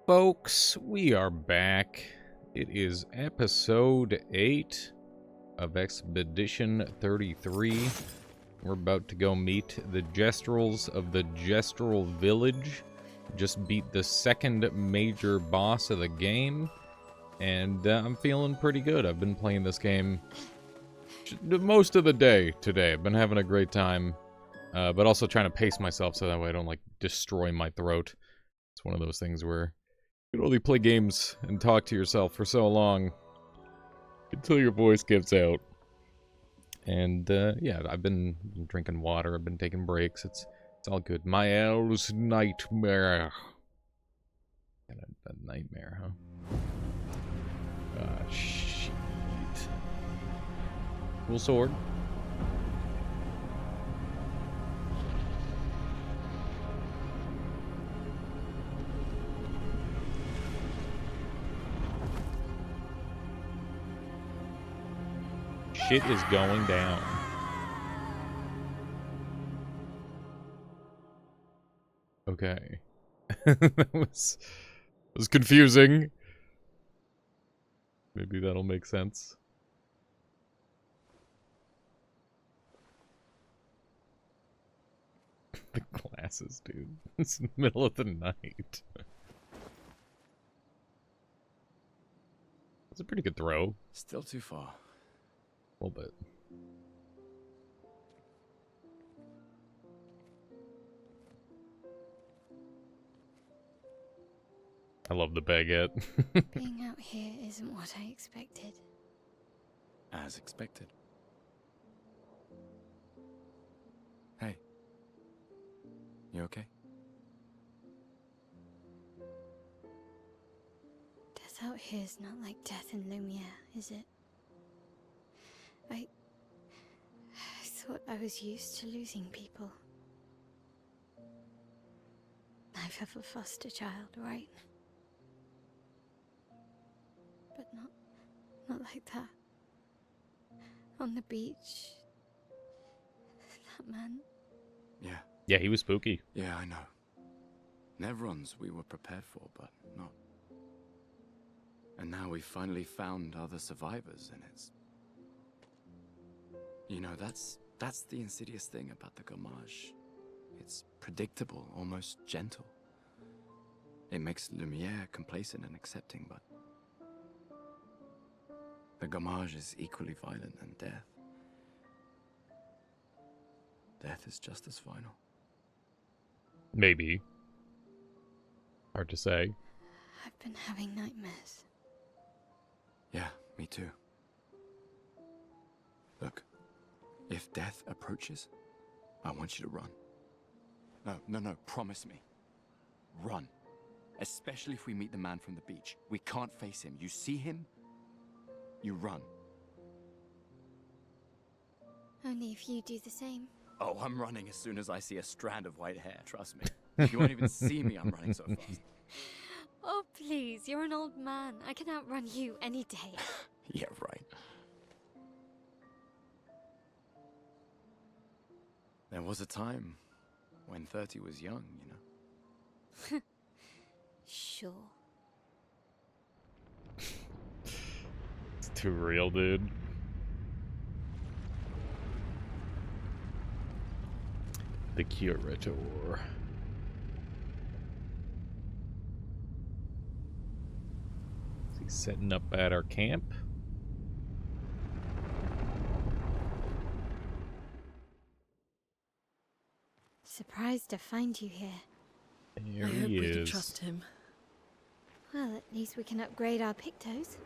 Folks, we are back. It is episode 8 of Expedition 33. We're about to go meet the gestrals of the Gestral Village. Just beat the second major boss of the game, and I'm feeling pretty good. I've been playing this game most of the day today. I've been having a great time, but also trying to pace myself so that way I don't, like, destroy my throat. It's one of those things where you can only play games and talk to yourself for so long until your voice gives out. And, yeah, I've been drinking water, I've been taking breaks, it's all good. My owl's nightmare. A nightmare, huh? Shit. Cool sword. Shit is going down. Okay. That was confusing. Maybe that'll make sense. The glasses, dude. It's the middle of the night. It's a pretty good throw. Still too far. A little bit. I love the baguette. Being out here isn't what I expected. As expected. Hey. You okay? Death out here's not like death in Lumiere, is it? I thought I was used to losing people. I've have a foster child, right? But not like that. On the beach. That man. Yeah. Yeah, he was spooky. Yeah, I know. Nevrons we were prepared for, but not. And now we've finally found other survivors, and it's... You know, that's the insidious thing about the Gamage. It's predictable, almost gentle. It makes Lumiere complacent and accepting, but... The Gamage is equally violent than death. Death is just as final. Maybe. Hard to say. I've been having nightmares. Yeah, me too. Look, if death approaches, I want you to run. No, promise me. Run. Especially if we meet the man from the beach. We can't face him. You see him, you run. Only if you do the same. Oh, I'm running as soon as I see a strand of white hair, trust me. You won't even see me, I'm running so fast. Oh, please, you're an old man. I can outrun you any day. Yeah, right. There was a time when 30 was young, you know. Sure. It's too real, dude. The curator. Is he setting up at our camp? Surprised to find you here. There I hope he we can is. trust him. Well, at least we can upgrade our pictos.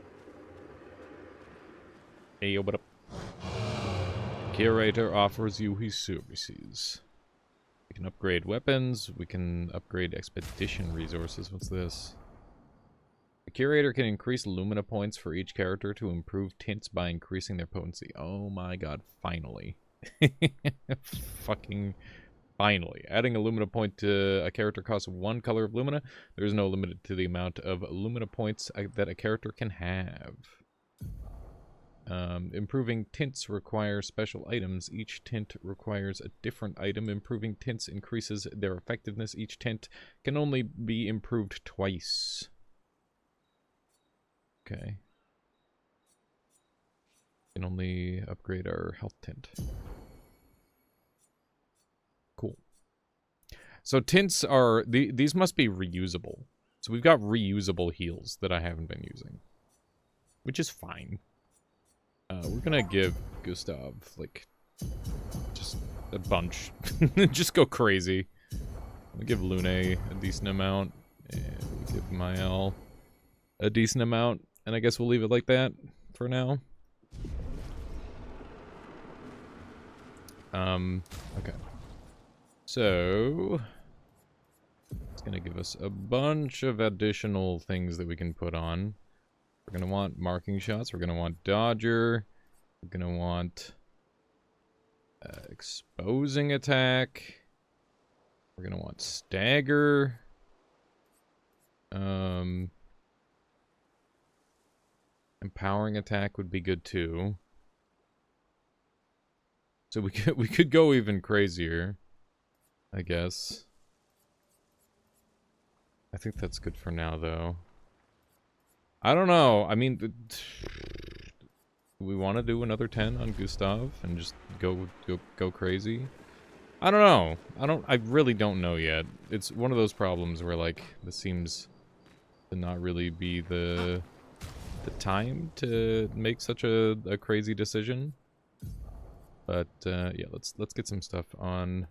Hey, yo, what up? Curator offers you his services. We can upgrade weapons. We can upgrade expedition resources. What's this? The curator can increase Lumina points for each character to improve tints by increasing their potency. Oh my god, finally. Fucking finally. Adding a Lumina point to a character costs 1 color of Lumina. There is no limit to the amount of Lumina points that a character can have. Improving tints require special items. Each tint requires a different item. Improving tints increases their effectiveness. Each tint can only be improved twice. Okay. Can only upgrade our health tint. Cool. So tints are... these must be reusable. So we've got reusable heals that I haven't been using. Which is fine. We're gonna give Gustav, like, just a bunch. Just go crazy. We'll give Lune a decent amount. And we'll give Mael a decent amount. And I guess we'll leave it like that for now. Okay. So... it's gonna give us a bunch of additional things that we can put on. We're gonna want marking shots. We're gonna want dodger. We're gonna want exposing attack. We're gonna want stagger. Empowering attack would be good too. So we could go even crazier, I guess. I think that's good for now, though. I don't know. I mean, do we want to do another 10 on Gustav and just go crazy? I don't know. I really don't know yet. It's one of those problems where, like, this seems to not really be the time to make such a crazy decision. But yeah, let's get some stuff on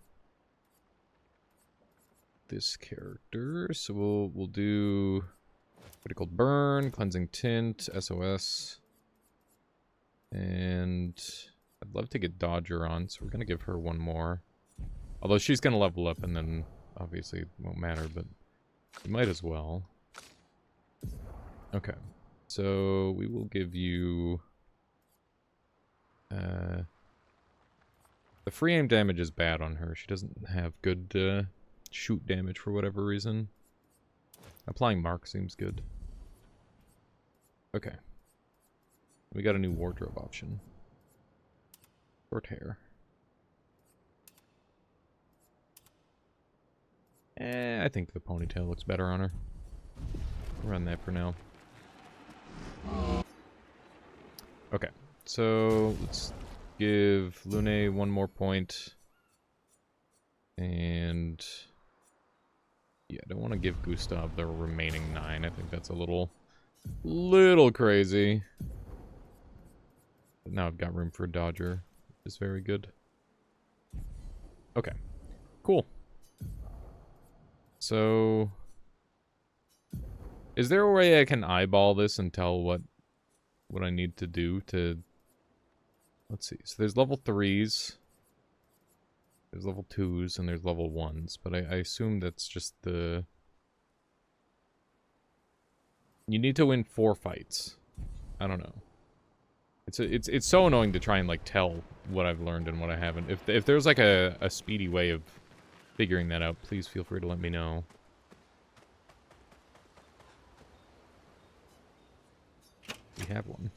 this character. So we'll do critical burn, cleansing tint, SOS, and I'd love to get Dodger on, so we're gonna give her one more. Although she's gonna level up, and then obviously it won't matter, but we might as well. Okay, so we will give you the free aim damage is bad on her. She doesn't have good shoot damage for whatever reason. Applying mark seems good. Okay. We got a new wardrobe option. Short hair. I think the ponytail looks better on her. We'll run that for now. Okay, so let's give Lune one more point. And yeah, I don't want to give Gustav the remaining 9. I think that's a little crazy. But now I've got room for a Dodger, which is very good. Okay, cool. So, is there a way I can eyeball this and tell what I need to do to... Let's see. So there's level 3s. There's level 2s and there's level 1s, but I assume that's just the... You need to win 4 fights. I don't know. It's so annoying to try and, like, tell what I've learned and what I haven't. If there's, like, a speedy way of figuring that out, please feel free to let me know. We have one.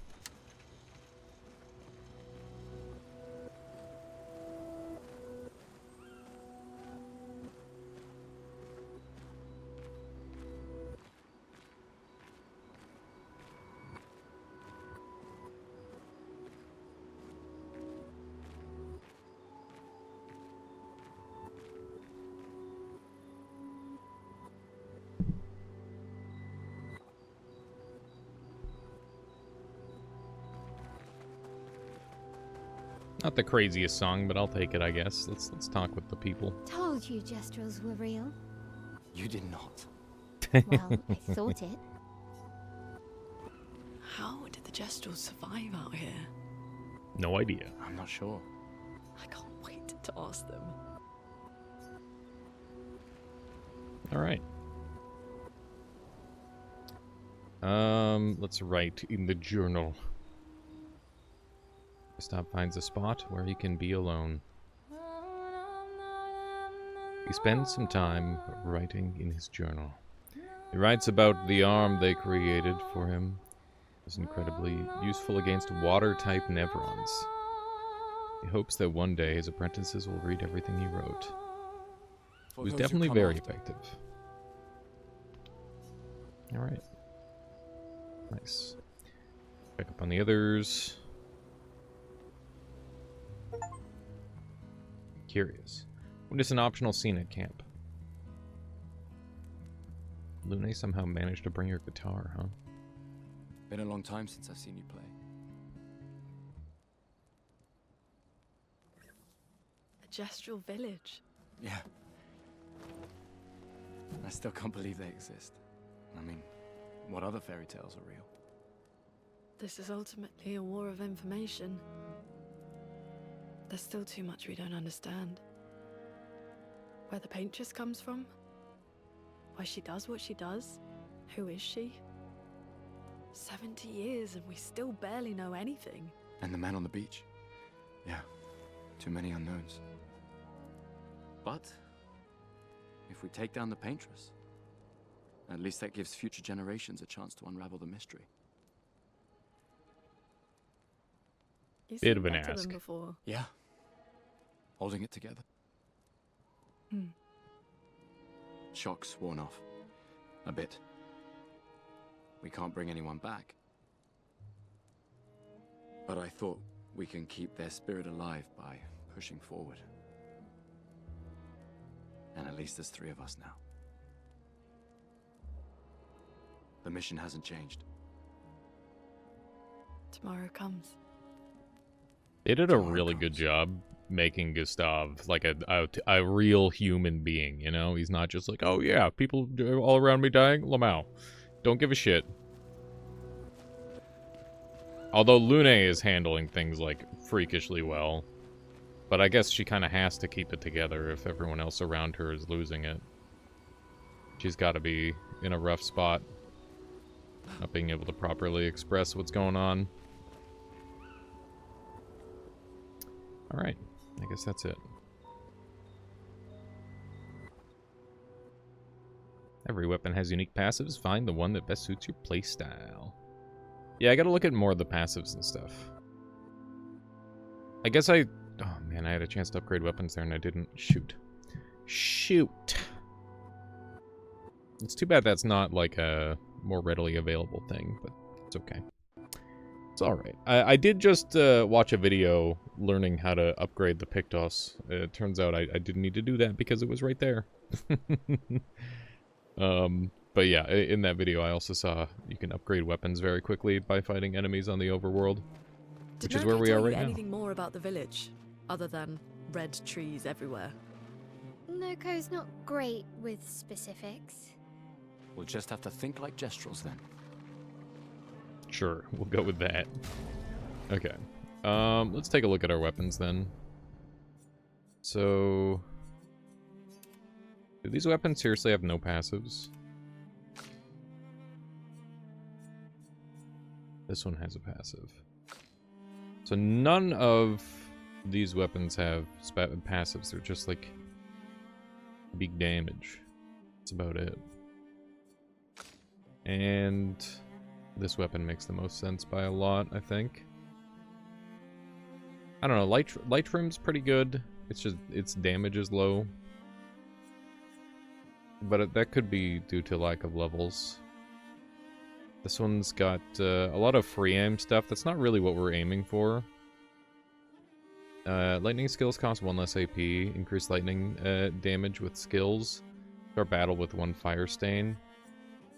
Not the craziest song, but I'll take it, I guess. Let's talk with the people. Told you gestrals were real. You did not. Well, I thought it. How did the gestals survive out here? No idea. I'm not sure. I can't wait to ask them. All right. Let's write in the journal. Gustav finds a spot where he can be alone. He spends some time writing in his journal. He writes about the arm they created for him, is incredibly useful against water-type Nevrons. He hopes that one day his apprentices will read everything he wrote. It was definitely very effective. Alright. Nice. Check up on the others. Curious. Witness an optional scene at camp. Lune somehow managed to bring your guitar, huh? Been a long time since I've seen you play. A gestral village. Yeah. I still can't believe they exist. I mean, what other fairy tales are real? This is ultimately a war of information. There's still too much we don't understand. Where the paintress comes from? Why she does what she does? Who is she? 70 years and we still barely know anything. And the man on the beach? Yeah, too many unknowns. But if we take down the paintress, at least that gives future generations a chance to unravel the mystery. You Bit seem of an better ask. than before. Yeah. Holding it together. Shock's worn off. A bit. We can't bring anyone back. But I thought we can keep their spirit alive by pushing forward. And at least there's 3 of us now. The mission hasn't changed. Tomorrow comes. They did a really good job making Gustav like a real human being, you know? He's not just like, oh yeah, people all around me dying, Lamau. Don't give a shit. Although Lune is handling things like freakishly well. But I guess she kind of has to keep it together if everyone else around her is losing it. She's got to be in a rough spot. Not being able to properly express what's going on. Alright, I guess that's it. Every weapon has unique passives. Find the one that best suits your playstyle. Yeah, I gotta look at more of the passives and stuff. I guess oh man, I had a chance to upgrade weapons there and I didn't. Shoot. Shoot! It's too bad that's not like a more readily available thing, but it's okay. It's alright. I did just watch a video learning how to upgrade the pictos. It turns out I didn't need to do that because it was right there. But yeah, in that video I also saw you can upgrade weapons very quickly by fighting enemies on the overworld. Which is where we are right now. Anything more about the village, other than red trees everywhere? Noko's not great with specifics. We'll just have to think like gestrals then. Sure, we'll go with that. Okay. Let's take a look at our weapons then. So, do these weapons seriously have no passives? This one has a passive. So none of these weapons have passives. They're just like big damage. That's about it. And this weapon makes the most sense by a lot, I think. I don't know, light trim's pretty good. It's just its damage is low. But that could be due to lack of levels. This one's got a lot of free aim stuff. That's not really what we're aiming for. Lightning skills cost 1 less AP. Increase lightning damage with skills. Start battle with 1 fire stain.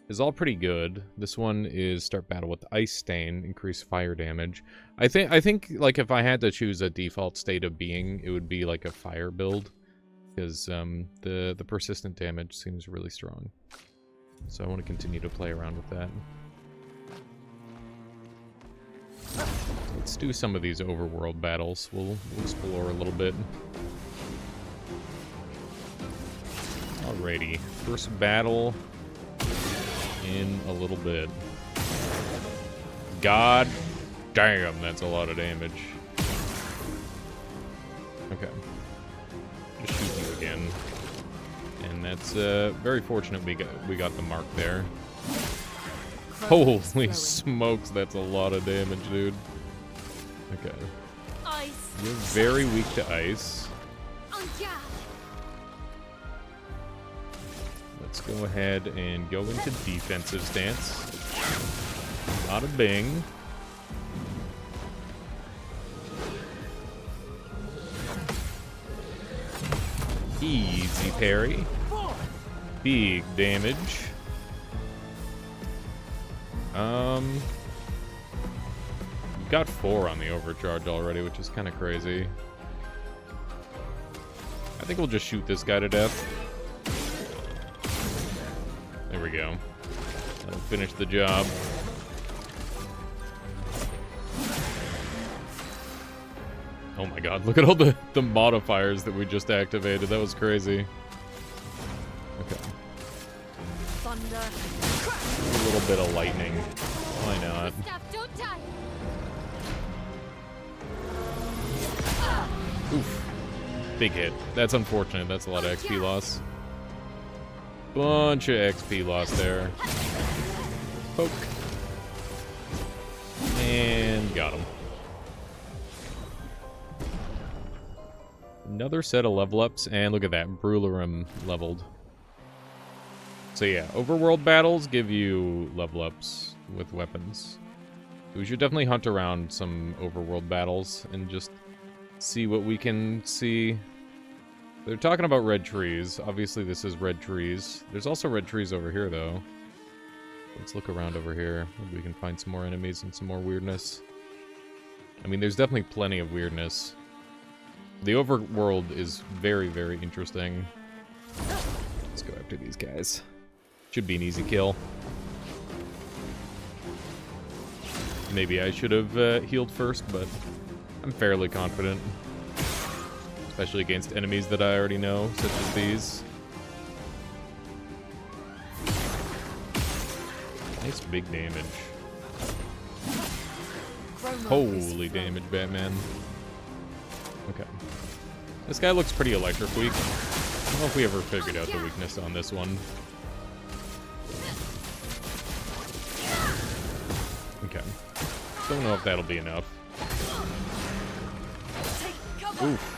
Is all pretty good. This one is start battle with ice stain. Increase fire damage. I think like if I had to choose a default state of being, it would be like a fire build. Because the persistent damage seems really strong. So I want to continue to play around with that. Let's do some of these overworld battles. We'll explore a little bit. Alrighty, first battle in a little bit. God damn, that's a lot of damage. Okay. Just shoot you again. And that's very fortunate we got the mark there. Holy smokes, that's a lot of damage, dude. Okay. Ice. You're very weak to ice. On guard. Let's go ahead and go into defensive stance. Not a bing. Easy parry. Big damage. We've got 4 on the overcharge already, which is kind of crazy. I think we'll just shoot this guy to death. There we go. That'll finish the job. Oh my god, look at all the modifiers that we just activated. That was crazy. Okay. Thunder. A little bit of lightning. Why not? Stop, don't die. Oof. Big hit. That's unfortunate. That's a lot of XP loss. Bunch of XP loss there. Poke. And got him. Another set of level ups, and look at that, Brularum leveled. So yeah, overworld battles give you level ups with weapons. We should definitely hunt around some overworld battles and just see what we can see. They're talking about red trees. Obviously this is red trees. There's also red trees over here though. Let's look around over here. Maybe we can find some more enemies and some more weirdness. I mean, there's definitely plenty of weirdness. The overworld is very, very interesting. Let's go after these guys. Should be an easy kill. Maybe I should have healed first, but I'm fairly confident. Especially against enemies that I already know, such as these. Nice big damage. Holy damage, Batman. Okay. This guy looks pretty electric weak. I don't know if we ever figured out the weakness on this one. Okay. Don't know if that'll be enough. Oof.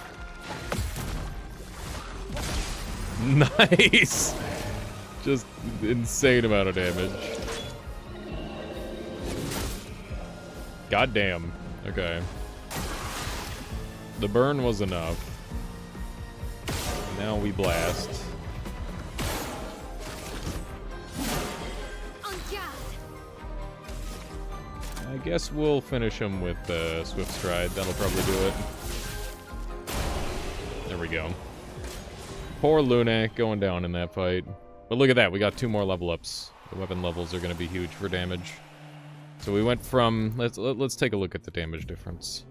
Nice! Just insane amount of damage. Goddamn. Okay. The burn was enough. Now we blast. I guess we'll finish him with Swift Stride. That'll probably do it. There we go. Poor Luna going down in that fight. But look at that, we got 2 more level ups. The weapon levels are going to be huge for damage. So we went from... Let's take a look at the damage difference.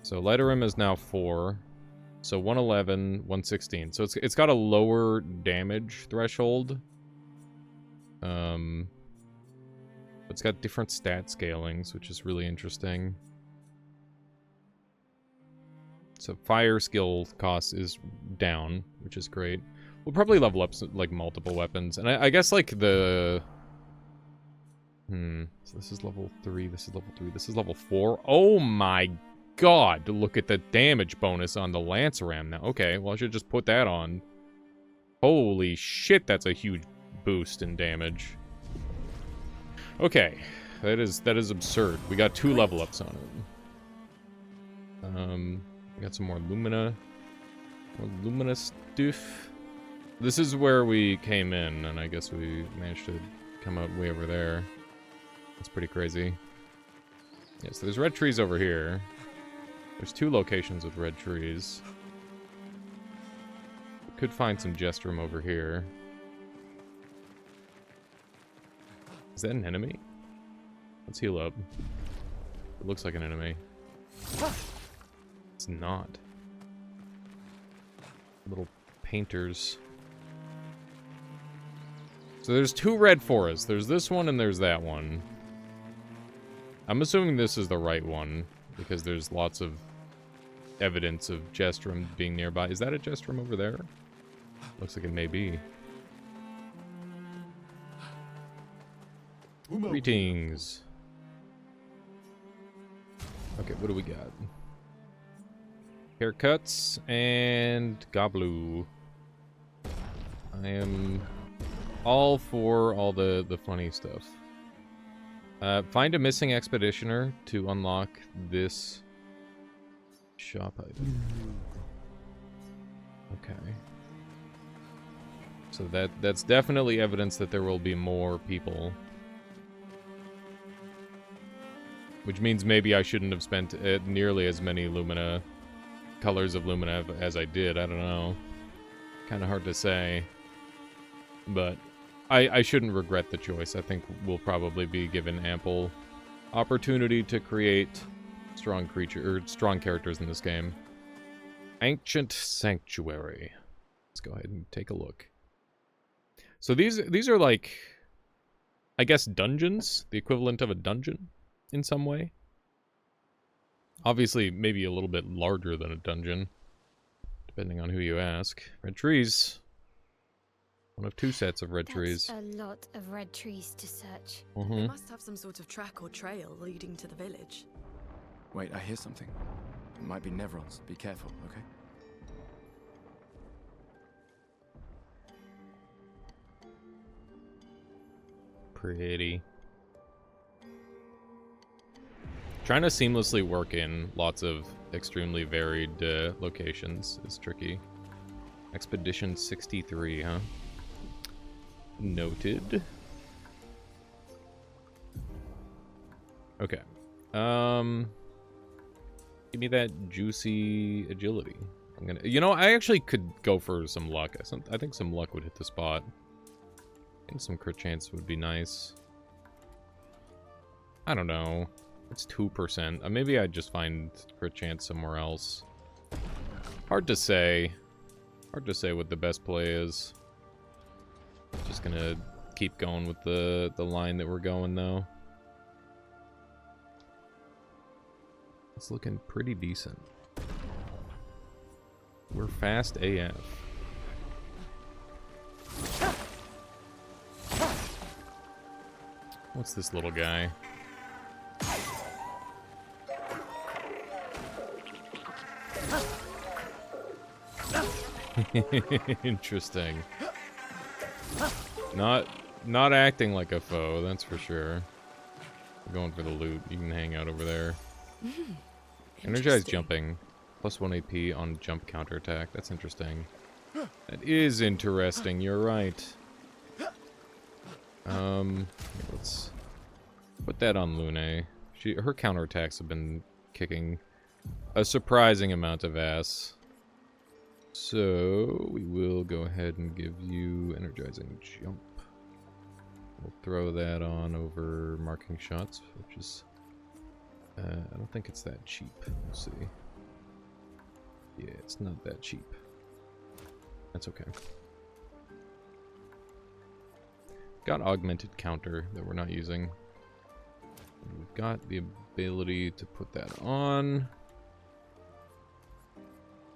So Lighterrim is now 4. So 111, 116. So it's got a lower damage threshold. It's got different stat scalings, which is really interesting. So fire skill cost is down, which is great. We'll probably level up like multiple weapons, and I guess like the. So this is level 3. This is level 3. This is level 4. Oh my god! Look at the damage bonus on the Lance Ram now. Okay, well I should just put that on. Holy shit! That's a huge boost in damage. Okay, that is absurd. We got 2 level ups on it. We got some more Lumina stuff. This is where we came in, and I guess we managed to come out way over there. That's pretty crazy. Yeah, so there's red trees over here. There's 2 locations with red trees. We could find some Gestrum over here. Is that an enemy? Let's heal up. It looks like an enemy. It's not. Little painters. So there's 2 red forests. There's this one and there's that one. I'm assuming this is the right one, because there's lots of evidence of Gestrum being nearby. Is that a Gestrum over there? Looks like it may be. Greetings. Okay, what do we got? Haircuts and Goblu. I am all for all the funny stuff. Find a missing expeditioner to unlock this shop item. Okay. So that's definitely evidence that there will be more people. Which means maybe I shouldn't have spent nearly as many Lumina, colors of Lumina as I did. I don't know. Kind of hard to say. But I shouldn't regret the choice. I think we'll probably be given ample opportunity to create strong characters in this game. Ancient Sanctuary. Let's go ahead and take a look. So these are like, I guess, dungeons, the equivalent of a dungeon in some way. Obviously, maybe a little bit larger than a dungeon, depending on who you ask. Red trees. One of two sets of red trees. That's a lot of red trees to search. They must have some sort of track or trail leading to the village. Wait, I hear something. It might be Nevrons. Be careful, okay? Pretty. Trying to seamlessly work in lots of extremely varied locations is tricky. Expedition 63, huh? Noted. Okay. Give me that juicy agility. I'm gonna. You know, I actually could go for some luck. I think some luck would hit the spot. I think some crit chance would be nice. I don't know. It's 2%. Maybe I'd just find crit chance somewhere else. Hard to say. Hard to say what the best play is. Just gonna keep going with the line that we're going, though. It's looking pretty decent. We're fast AF. What's this little guy? Interesting. Not acting like a foe, that's for sure. We're going for the loot. You can hang out over there. Energized jumping. Plus 1 AP on jump counterattack. That's interesting. That is interesting, you're right. Let's put that on Lune. Her counterattacks have been kicking a surprising amount of ass. So we will go ahead and give you energizing jump. We'll throw that on over marking shots, which is I don't think it's that cheap. We'll see. Yeah, it's not that cheap. That's okay. Got augmented counter that we're not using. We've got the ability to put that on.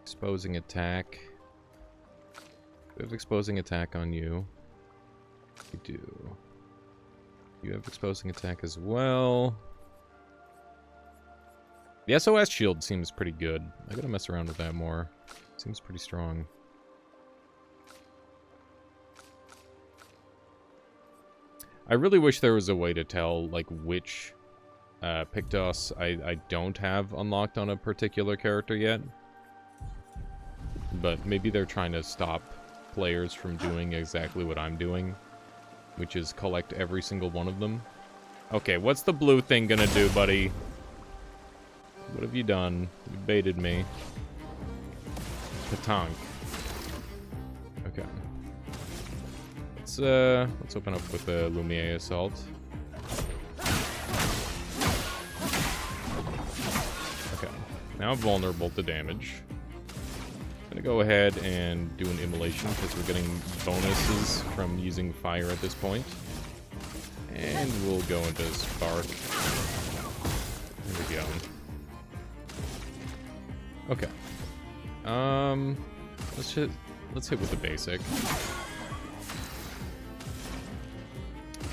Exposing attack. We have exposing attack on you. We do. You have exposing attack as well. The SOS shield seems pretty good. I gotta mess around with that more. Seems pretty strong. I really wish there was a way to tell, like, which pictos I don't have unlocked on a particular character yet. But maybe they're trying to stop players from doing exactly what I'm doing, which is collect every single one of them. Okay, what's the blue thing gonna do, buddy? What have you done? You baited me. Patonk. Okay. Let's open up with the Lumiere Assault. Okay. Now I'm vulnerable to damage. I'm gonna go ahead and do an immolation because we're getting bonuses from using fire at this point. And we'll go into Spark. There we go. Okay. Let's hit with the basic.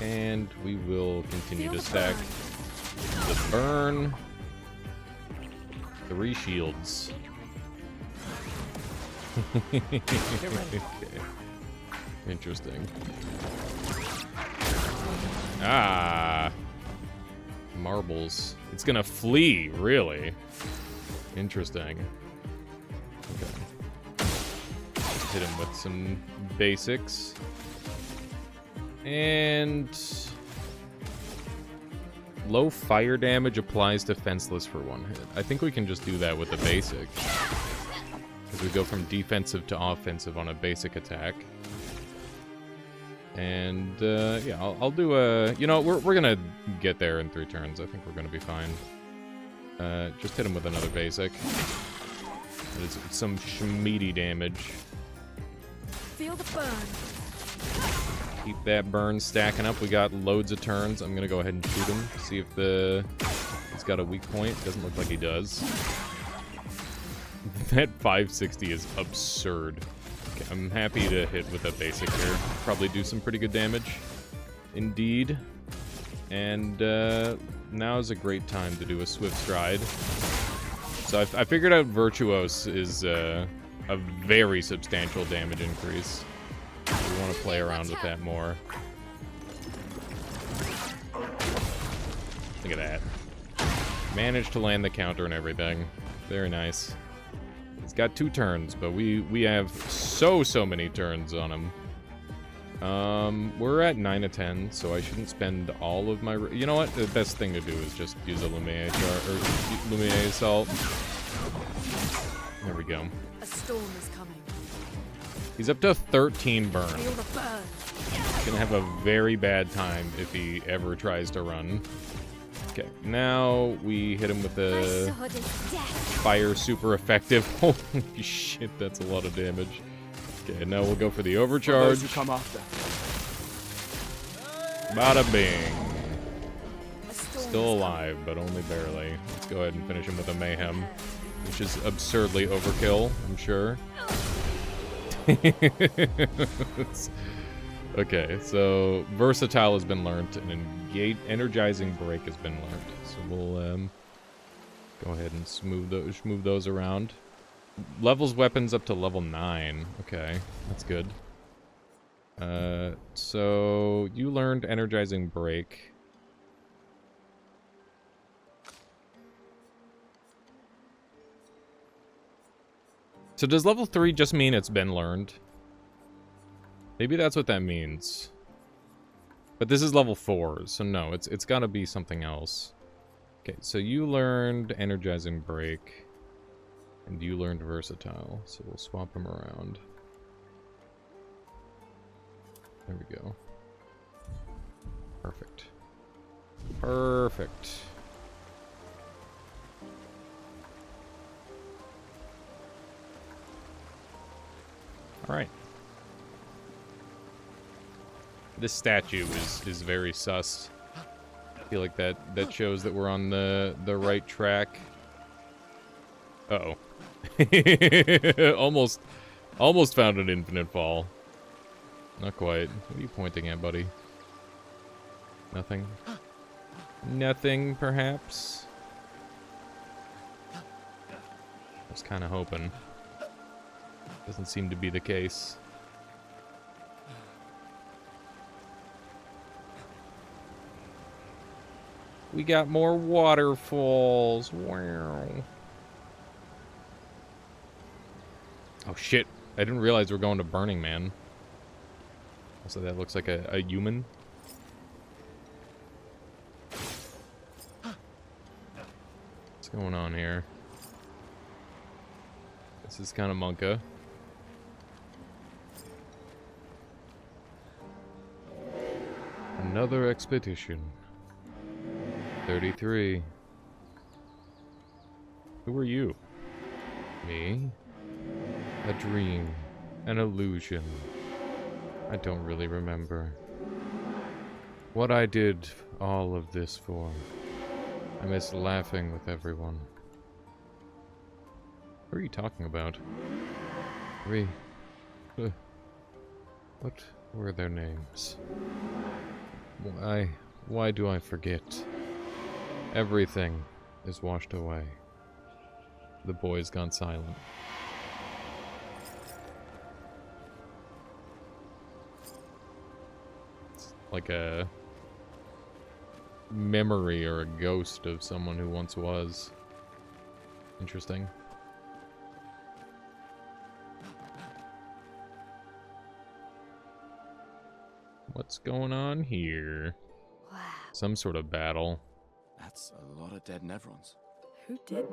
And we will continue Feel to the stack the burn. 3 shields. Okay. Interesting. Ah. Marbles. It's gonna flee, really. Interesting. Okay. Just hit him with some basics. And low fire damage applies defenseless for 1 hit. I think we can just do that with the basic. Because we go from defensive to offensive on a basic attack. And, yeah, I'll do a... You know, we're gonna get there in 3 turns. I think we're gonna be fine. Just hit him with another basic. It's some schmeedy damage. Feel the burn. Keep that burn stacking up. We got loads of turns. I'm gonna go ahead and shoot him. See if he's got a weak point. Doesn't look like he does. That 560 is absurd. Okay, I'm happy to hit with a basic here. Probably do some pretty good damage. Indeed. And now is a great time to do a swift stride. So I figured out Virtuos is a very substantial damage increase. We want to play around with that more. Look at that. Managed to land the counter and everything. Very nice. He's got 2 turns, but we have so many turns on him. We're at 9 of 10, so I shouldn't spend all of my... You know what? The best thing to do is just use a Lumiere Assault. There we go. A storm is coming. He's up to 13 burn. Feel the burn. He's gonna have a very bad time if he ever tries to run. Okay, now we hit him with the fire super effective. Holy shit, that's a lot of damage. Okay, now we'll go for the overcharge. Those who come after. Bada bing. Still alive, but only barely. Let's go ahead and finish him with a mayhem, which is absurdly overkill, I'm sure. Okay, so versatile has been learned, and energizing break has been learned. So we'll go ahead and smooth those around. Levels weapons up to level 9. Okay, that's good. So you learned energizing break. So does level 3 just mean it's been learned? Maybe that's what that means. But this is level 4, so no, it's gotta be something else. Okay, so you learned energizing break. And you learned versatile, so we'll swap them around. There we go. Perfect. Perfect. Alright. This statue is very sus. I feel like that shows that we're on the right track. Uh-oh. Almost found an infinite fall. Not quite. What are you pointing at, buddy? Nothing? Nothing, perhaps? I was kind of hoping. Doesn't seem to be the case. We got more waterfalls. Wow. Oh shit. I didn't realize we're going to Burning Man. Also, that looks like a human. What's going on here? This is kind of Monka. Another expedition. 33. Who are you? Me? A dream. An illusion. I don't really remember. What I did all of this for. I miss laughing with everyone. What are you talking about? What were their names? Why do I forget? Everything is washed away. The boy's gone silent. It's like a memory or a ghost of someone who once was. Interesting. What's going on here? Wow. Some sort of battle. That's a lot of dead Nevrons. Who did?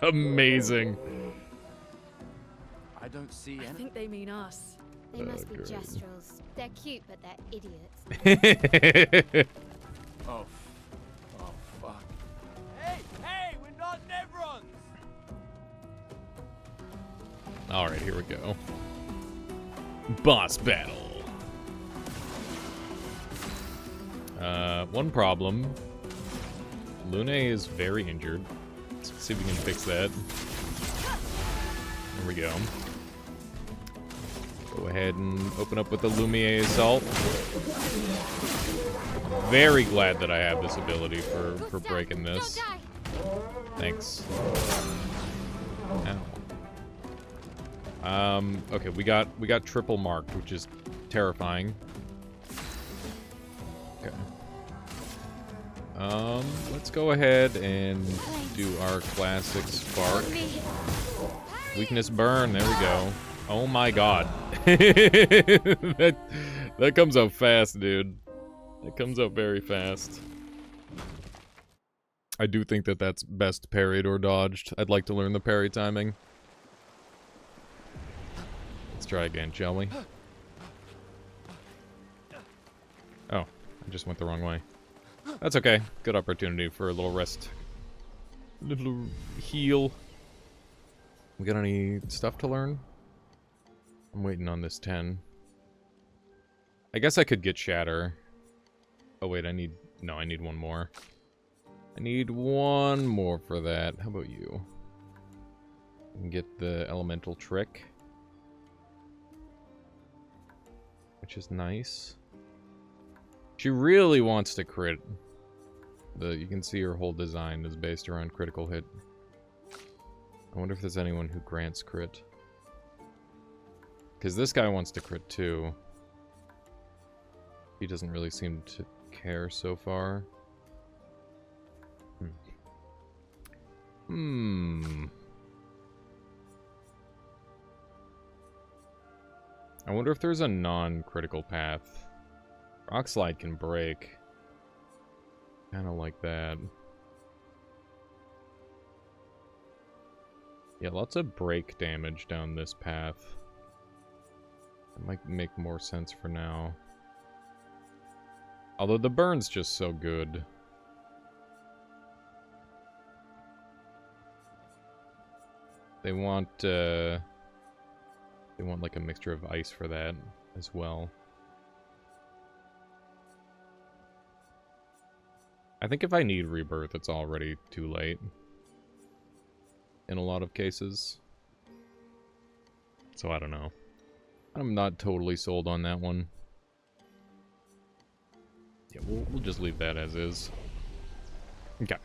Amazing. I don't see I any. think they mean us. They must be good. gestrals. They're cute, but they're idiots. Oh, oh, fuck. Hey, hey, we're not Nevrons! Alright, here we go. Boss battle. One problem. Lune is very injured. Let's see if we can fix that. There we go. Go ahead and open up with the Lumiere Assault. Very glad that I have this ability for breaking this. Thanks. Ow. Okay, we got triple marked, which is terrifying. Okay. Let's go ahead and do our classic spark. Weakness burn, there we go. Oh my god. that comes out fast, dude. That comes out very fast. I do think that that's best parried or dodged. I'd like to learn the parry timing. Let's try again, shall we? Oh, I just went the wrong way. That's okay. Good opportunity for a little rest. A little heal. We got any stuff to learn? I'm waiting on this 10. I guess I could get Shatter. Oh wait, I need one more. I need one more for that. How about you? I can get the Elemental Trick. Which is nice. She really wants to crit. You can see her whole design is based around critical hit. I wonder if there's anyone who grants crit. Because this guy wants to crit too. He doesn't really seem to care so far. I wonder if there's a non-critical path. Rock Slide can break. Kind of like that. Yeah, lots of break damage down this path. That might make more sense for now. Although the burn's just so good. They want like a mixture of ice for that as well. I think if I need rebirth, it's already too late. In a lot of cases. So I don't know. I'm not totally sold on that one. Yeah, we'll just leave that as is. Okay.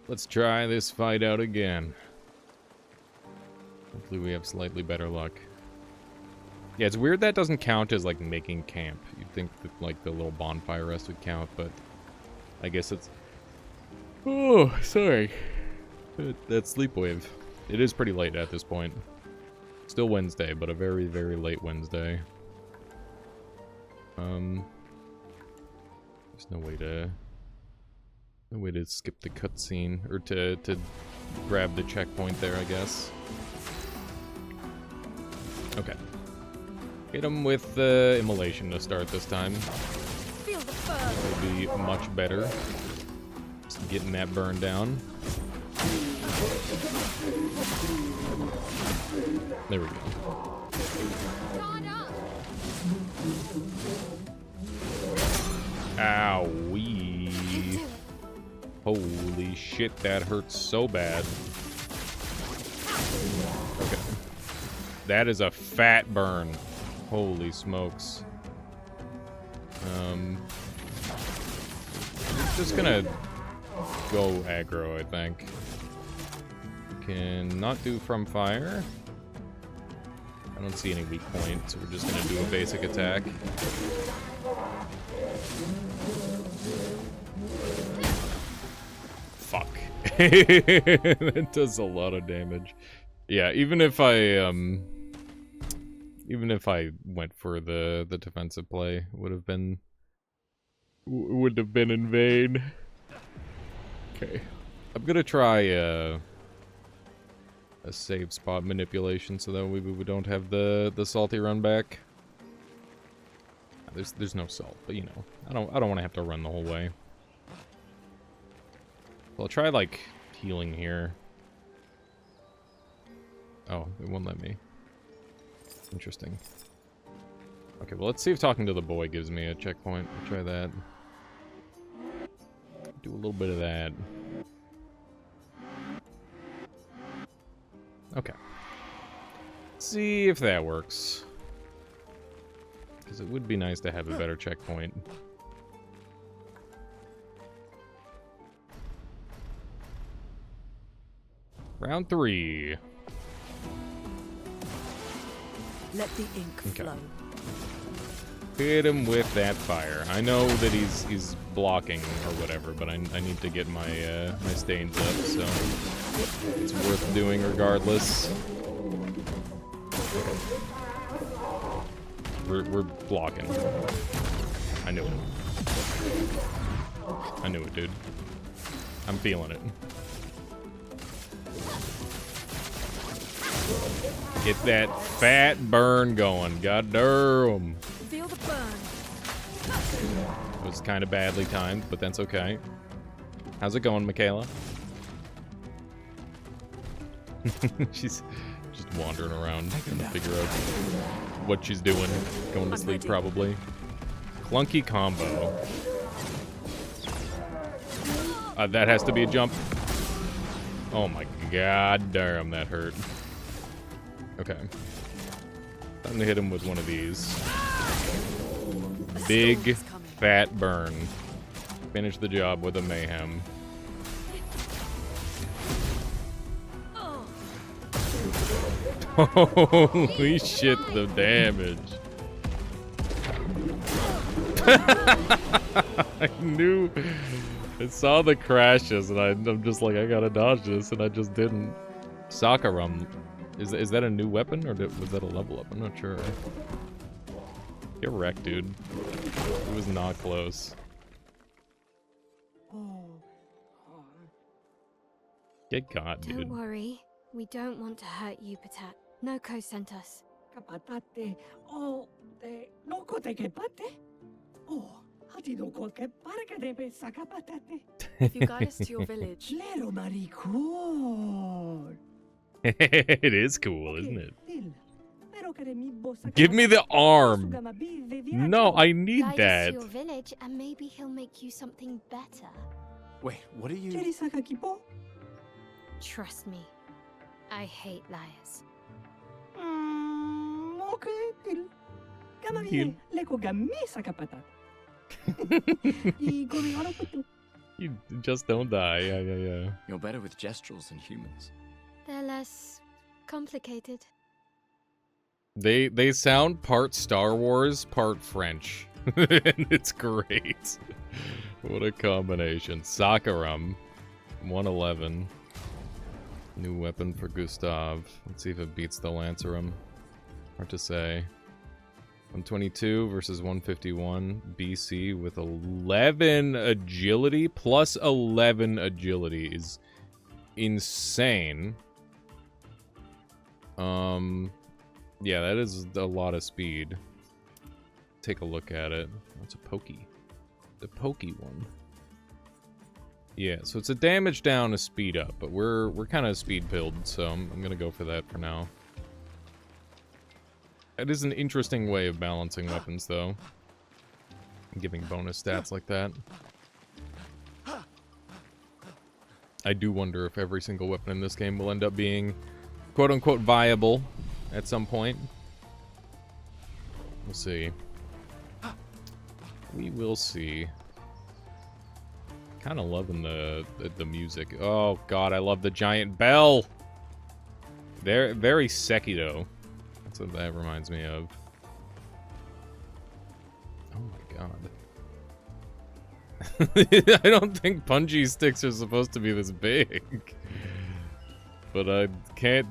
Let's try this fight out again. Hopefully we have slightly better luck. Yeah, it's weird that doesn't count as, like, making camp. You'd think that, like, the little bonfire rest would count, but I guess it's... Oh, sorry. That sleep wave. It is pretty late at this point. Still Wednesday, but a very, very late Wednesday. There's no way to skip the cutscene, or to grab the checkpoint there, I guess. Okay. Hit him with the immolation to start this time. Feel the burn. Will be much better. Just getting that burn down. There we go. Owie. Holy shit, that hurts so bad. Okay. That is a fat burn. Holy smokes. Just gonna go aggro, I think. Can not do from fire. I don't see any weak point, so we're just gonna do a basic attack. Fuck. That does a lot of damage. Yeah, even if I went for the defensive play, would have been in vain. Okay. I'm gonna try a save spot manipulation so that we don't have the salty run back. There's no salt, but you know, I don't want to have to run the whole way. So I'll try like healing here. Oh, it won't let me. Interesting. Okay, well, let's see if talking to the boy gives me a checkpoint. I'll try that. Do a little bit of that. Okay. See if that works. Because it would be nice to have a better checkpoint. Round 3. Let the ink flow. Hit him with that fire. I know that he's blocking or whatever, but I need to get my my stains up, so it's worth doing regardless. We're blocking. I knew it. I knew it, dude. I'm feeling it. Get that fat burn going. God damn. Feel the burn. It was kind of badly timed, but that's okay. How's it going, Michaela? She's just wandering around trying to figure out what she's doing. Going to sleep, probably. Clunky combo. That has to be a jump. Oh my god damn, that hurt. Okay. Time to hit him with one of these. Big, fat burn. Finish the job with a mayhem. Holy shit, the damage. I knew. I saw the crashes and I'm just like, I gotta dodge this, and I just didn't. Sakaram. Is that a new weapon, or was that a level up? I'm not sure. Get wrecked, dude. It was not close. Get got, dude. Don't worry. We don't want to hurt you, Patat. Noko sent us. If you guide us to your village. It is cool, isn't it? Give me the arm. No, I need Guide that. us to your village, and maybe he'll make you something better. Wait, what are you... Trust me, I hate liars. You just don't die. Yeah. You're better with gestrals than humans. They're less complicated. They sound part Star Wars, part French. And it's great. What a combination. Sakaram. 111. New weapon for Gustav. Let's see if it beats the Lancerum. Hard to say. 122 versus 151 BC with 11 agility. Plus 11 agility is insane. Yeah, that is a lot of speed. Take a look at it. That's a pokey. The pokey one. Yeah, so it's a damage down, a speed up, but we're kind of speed pilled, so I'm gonna go for that for now. It is an interesting way of balancing weapons, though. Giving bonus stats like that. I do wonder if every single weapon in this game will end up being quote-unquote viable at some point. We'll see. We will see. Kind of loving the music. Oh god, I love the giant bell. They're very Sekiro. That's what that reminds me of. Oh my god. I don't think punji sticks are supposed to be this big. But I can't,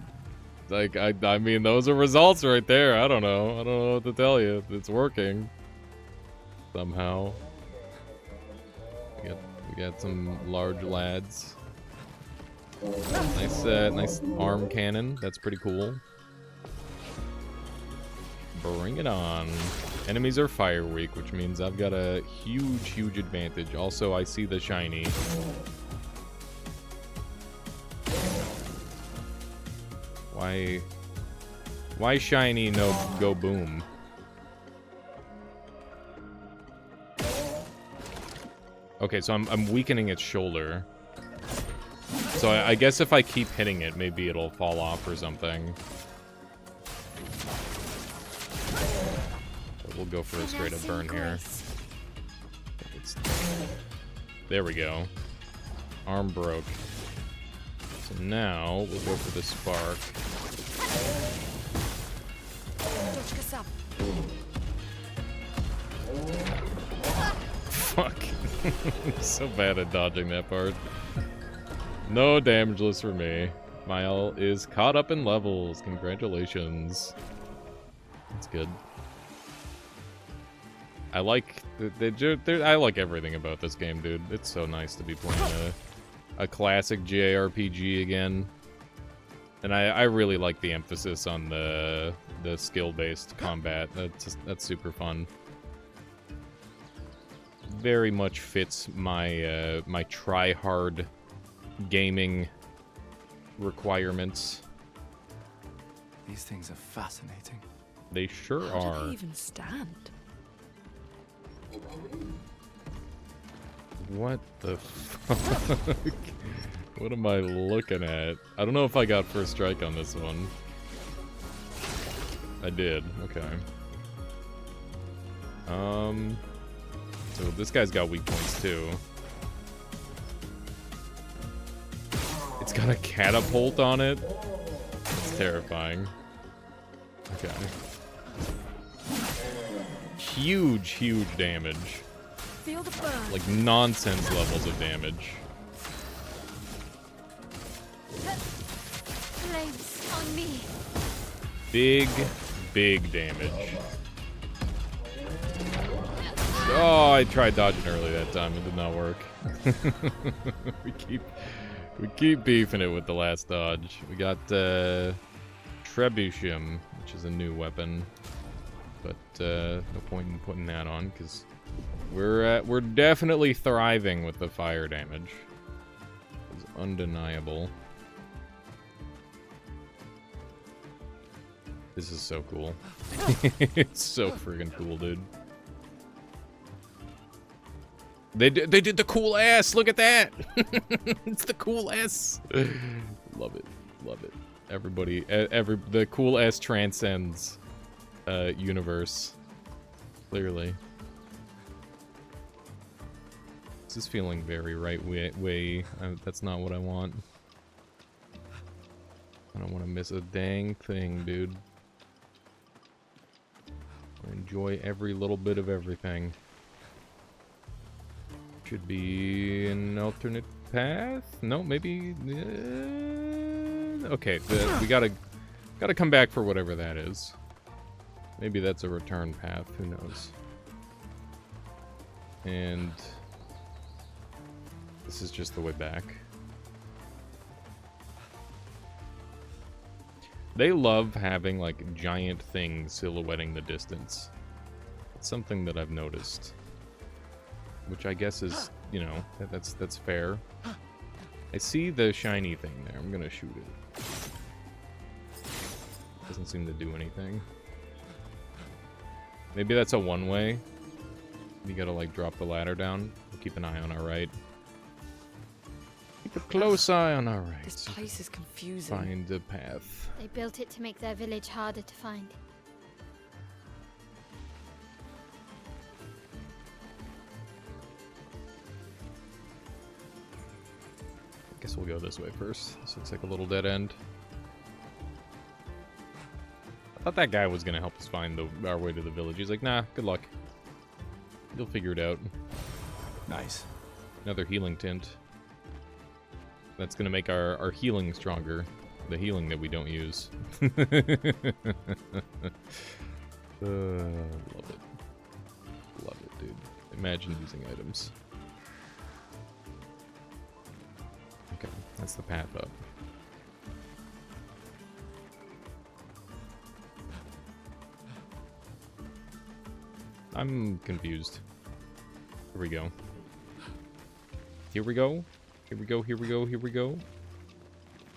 like, I mean, those are results right there. I don't know what to tell you. It's working. Somehow. We got some large lads. Nice arm cannon. That's pretty cool. Bring it on. Enemies are fire weak, which means I've got a huge advantage. Also, I see the shiny. Why shiny, no go boom? Okay, so I'm weakening its shoulder. So I guess if I keep hitting it, maybe it'll fall off or something. But we'll go for a straight up burn here. There we go. Arm broke. So now we'll go for the spark. Fuck. So bad at dodging that part. No damageless for me. Mile is caught up in levels. Congratulations. That's good. I like I like everything about this game, dude. It's so nice to be playing a classic JRPG again. And I really like the emphasis on the skill-based combat. That's super fun. Very much fits my my try-hard gaming requirements. These things are fascinating. They sure How are. do they even stand? What the fuck? What am I looking at? I don't know if I got first strike on this one. I did. Okay. So this guy's got weak points too. It's got a catapult on it. It's terrifying. Okay. Huge damage. Feel the burn. Like nonsense levels of damage. Flames on me. Big damage. Oh, I tried dodging early that time. It did not work. we keep beefing it with the last dodge. We got Trebuchem, which is a new weapon, but no point in putting that on because we're definitely thriving with the fire damage. It's undeniable. This is so cool. It's so friggin' cool, dude. They did the cool ass. Look at that. It's the cool ass. Love it. Everybody, the cool ass transcends universe. Clearly. This is feeling very right way. That's not what I want. I don't want to miss a dang thing, dude. Enjoy every little bit of everything. Should be an alternate path? No, maybe. Okay, we gotta come back for whatever that is. Maybe that's a return path. Who knows? And this is just the way back. They love having like giant things silhouetting the distance. It's something that I've noticed. Which I guess is, you know, that's fair. I see the shiny thing there. I'm gonna shoot it. Doesn't seem to do anything. Maybe that's a one-way. You gotta like drop the ladder down. We'll keep an eye on our right. Keep a close eye on our right. This place is confusing. Find the path. They built it to make their village harder to find. Guess we'll go this way first. This looks like a little dead end. I thought that guy was gonna help us find our way to the village. He's like, nah, good luck. You'll figure it out. Nice. Another healing tint. That's gonna make our healing stronger. The healing that we don't use. Love it. Love it, dude. Imagine using items. Okay, that's the path up. I'm confused. Here we go. Here we go. Here we go. Here we go. Here we go.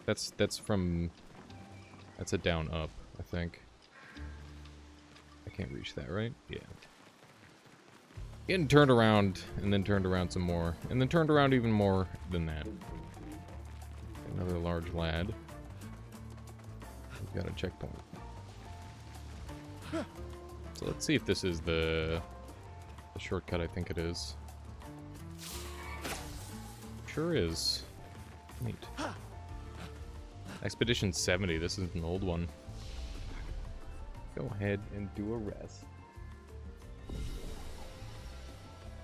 That's a down up, I think. I can't reach that, right? Yeah. Getting turned around, and then turned around some more, and then turned around even more than that. Another large lad. We've got a checkpoint. So let's see if this is the shortcut I think it is. Sure is. Neat. Expedition 70, this is an old one. Go ahead and do a rest.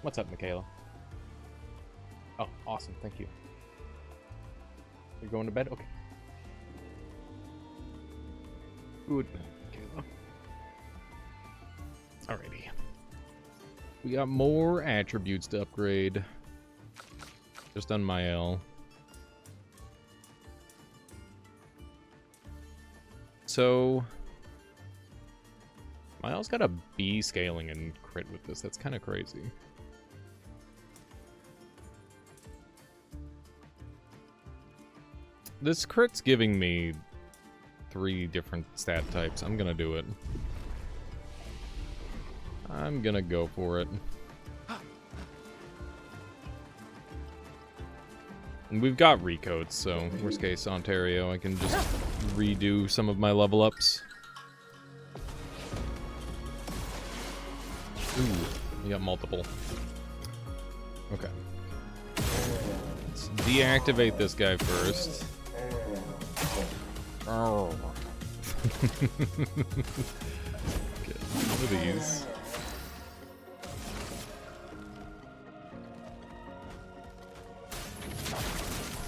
What's up, Michaela? Oh, awesome, thank you. You're going to bed? Okay. Good, Michaela. Alrighty. We got more attributes to upgrade. Just on my L. So, Miles got a B scaling and crit with this. That's kind of crazy. This crit's giving me 3 different stat types. I'm gonna do it. I'm gonna go for it. And we've got recoats, so worst case Ontario, I can just redo some of my level ups. Ooh, we got multiple. Okay. Let's deactivate this guy first. Oh. Okay, what are these?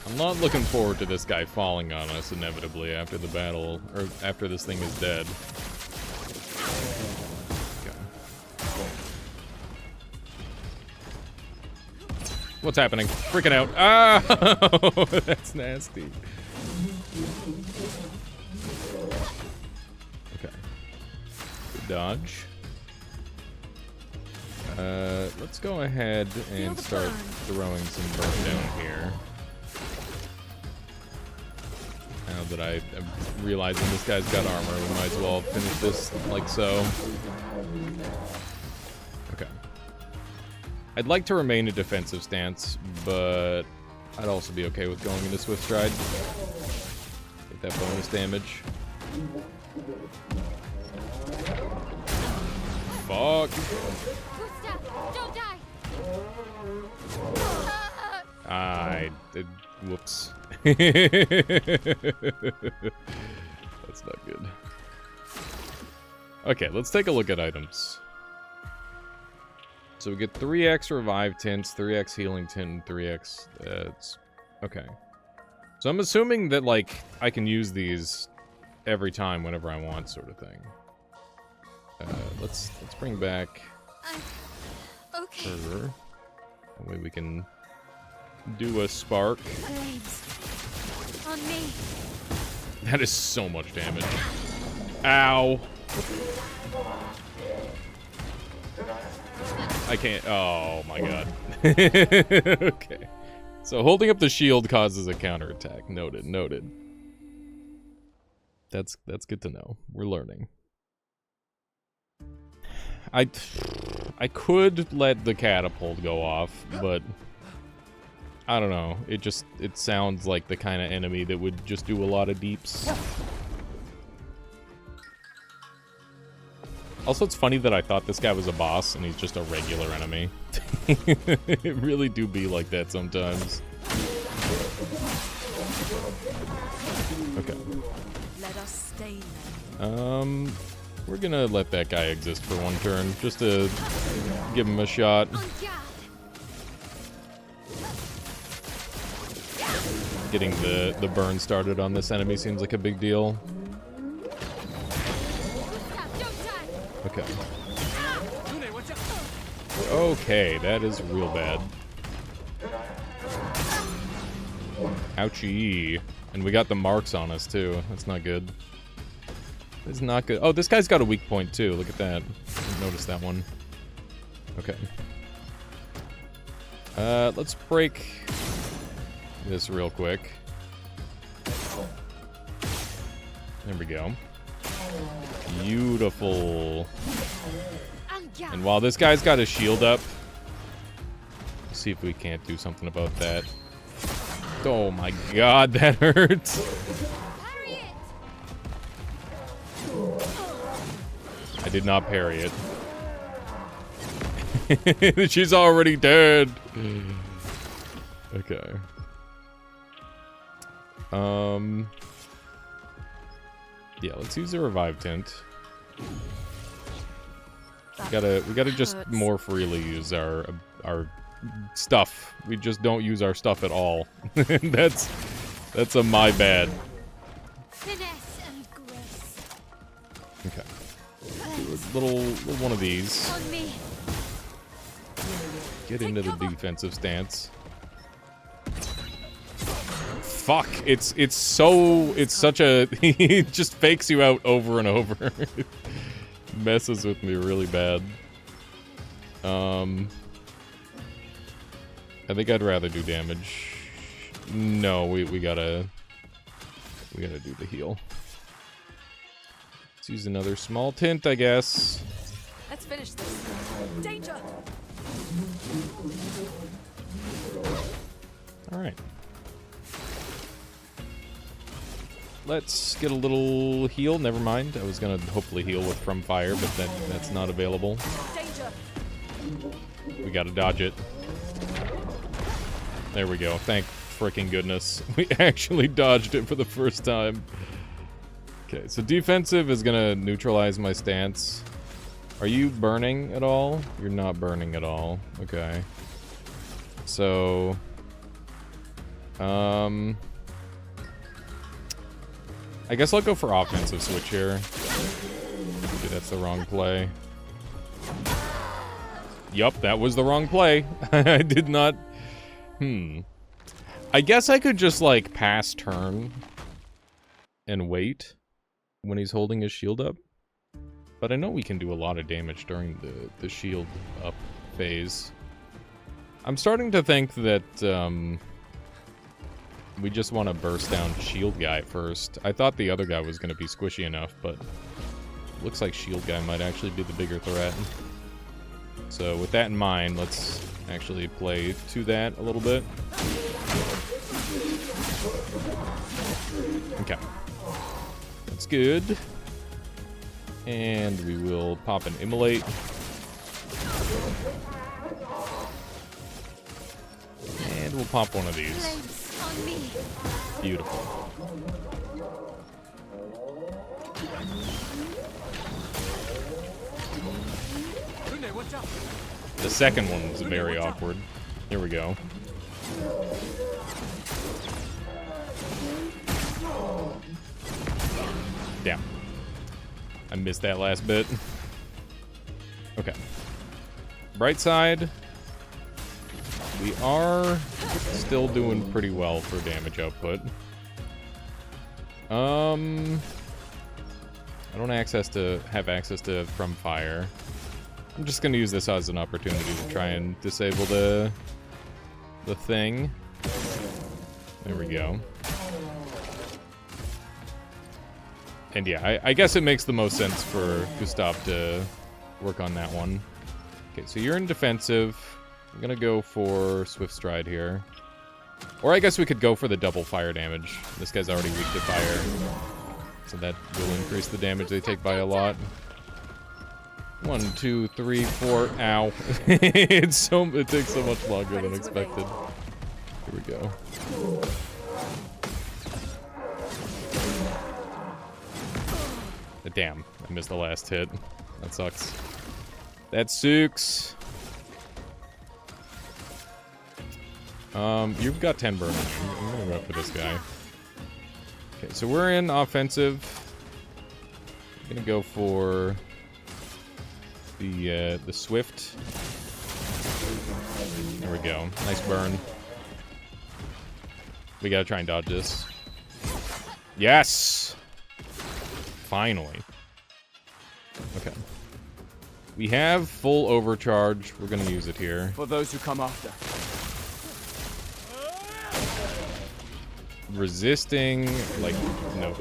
I'm not looking forward to this guy falling on us inevitably after the battle, or after this thing is dead. Okay. What's happening? Freaking out. Ah! That's nasty. Okay. Good dodge. Let's go ahead and start throwing some burn down here. Now that I'm realizing this guy's got armor, we might as well finish this like so. Okay. I'd like to remain in defensive stance, but I'd also be okay with going into Swift Stride. Get that bonus damage. Fuck. Don't die. Whoops. That's not good. Okay, let's take a look at items. So we get 3x revive tints, 3x healing tint, and 3x... okay. So I'm assuming that, like, I can use these every time whenever I want, sort of thing. Let's bring back... Okay. her. That way we can do a spark. Flames. On me. That is so much damage. Ow. I can't. Oh my god. Okay. So holding up the shield causes a counterattack. Noted. Noted. That's good to know. We're learning. I could let the catapult go off, but I don't know. It sounds like the kind of enemy that would just do a lot of deeps. Also, it's funny that I thought this guy was a boss and he's just a regular enemy. It really do be like that sometimes. Okay. Let us stay then. We're gonna let that guy exist for one turn, just to give him a shot. Getting the burn started on this enemy seems like a big deal. Okay. Okay, that is real bad. Ouchie. And we got the marks on us, too. That's not good. It's not good. Oh, this guy's got a weak point, too. Look at that. Didn't notice that one. Okay. Let's break this real quick. There we go. Beautiful. And while this guy's got his shield up, let's see if we can't do something about that. Oh my god, that hurts. I did not parry it. She's already dead. Okay. Yeah, let's use the revive tint. We gotta just more freely use our stuff. We just don't use our stuff at all. That's a my bad. Finesse and grace. Okay. Do a little one of these. On me. Get into the defensive stance. Fuck! It's such a he just fakes you out over and over. Messes with me really bad. I think I'd rather do damage. No, we gotta do the heal. Let's use another small tint, I guess. Let's finish this. Danger! Alright. Let's get a little heal. Never mind. I was gonna hopefully heal with From Fire, but that's not available. Danger! We gotta dodge it. There we go. Thank freaking goodness. We actually dodged it for the first time. Okay, so defensive is gonna neutralize my stance. Are you burning at all? You're not burning at all. Okay. So... I guess I'll go for offensive switch here. Okay, that's the wrong play. Yup, that was the wrong play. I did not... I guess I could just, like, pass turn and wait when he's holding his shield up. But I know we can do a lot of damage during the shield up phase. I'm starting to think that, we just want to burst down shield guy first. I thought the other guy was going to be squishy enough, but looks like shield guy might actually be the bigger threat. So with that in mind, let's actually play to that a little bit. Okay. That's good. And we will pop an immolate. And we'll pop one of these. Beautiful. The second one was very awkward. Here we go. Damn. I missed that last bit. Okay. Bright side. We are still doing pretty well for damage output. I don't have access to From Fire. I'm just gonna use this as an opportunity to try and disable the thing. There we go. And yeah, I guess it makes the most sense for Gustav to work on that one. Okay, so you're in defensive. I'm gonna go for Swift Stride here. Or I guess we could go for the double fire damage. This guy's already weak to fire. So that will increase the damage they take by a lot. 1, 2, 3, 4. Ow. It takes so much longer than expected. Here we go. Damn, I missed the last hit. That sucks. That sucks. You've got 10 burn. I'm gonna go for this guy. Okay, so we're in offensive. I'm gonna go for the Swift. There we go. Nice burn. We gotta try and dodge this. Yes! Finally. Okay. We have full overcharge. We're gonna use it here. For those who come after. Resisting, like, no.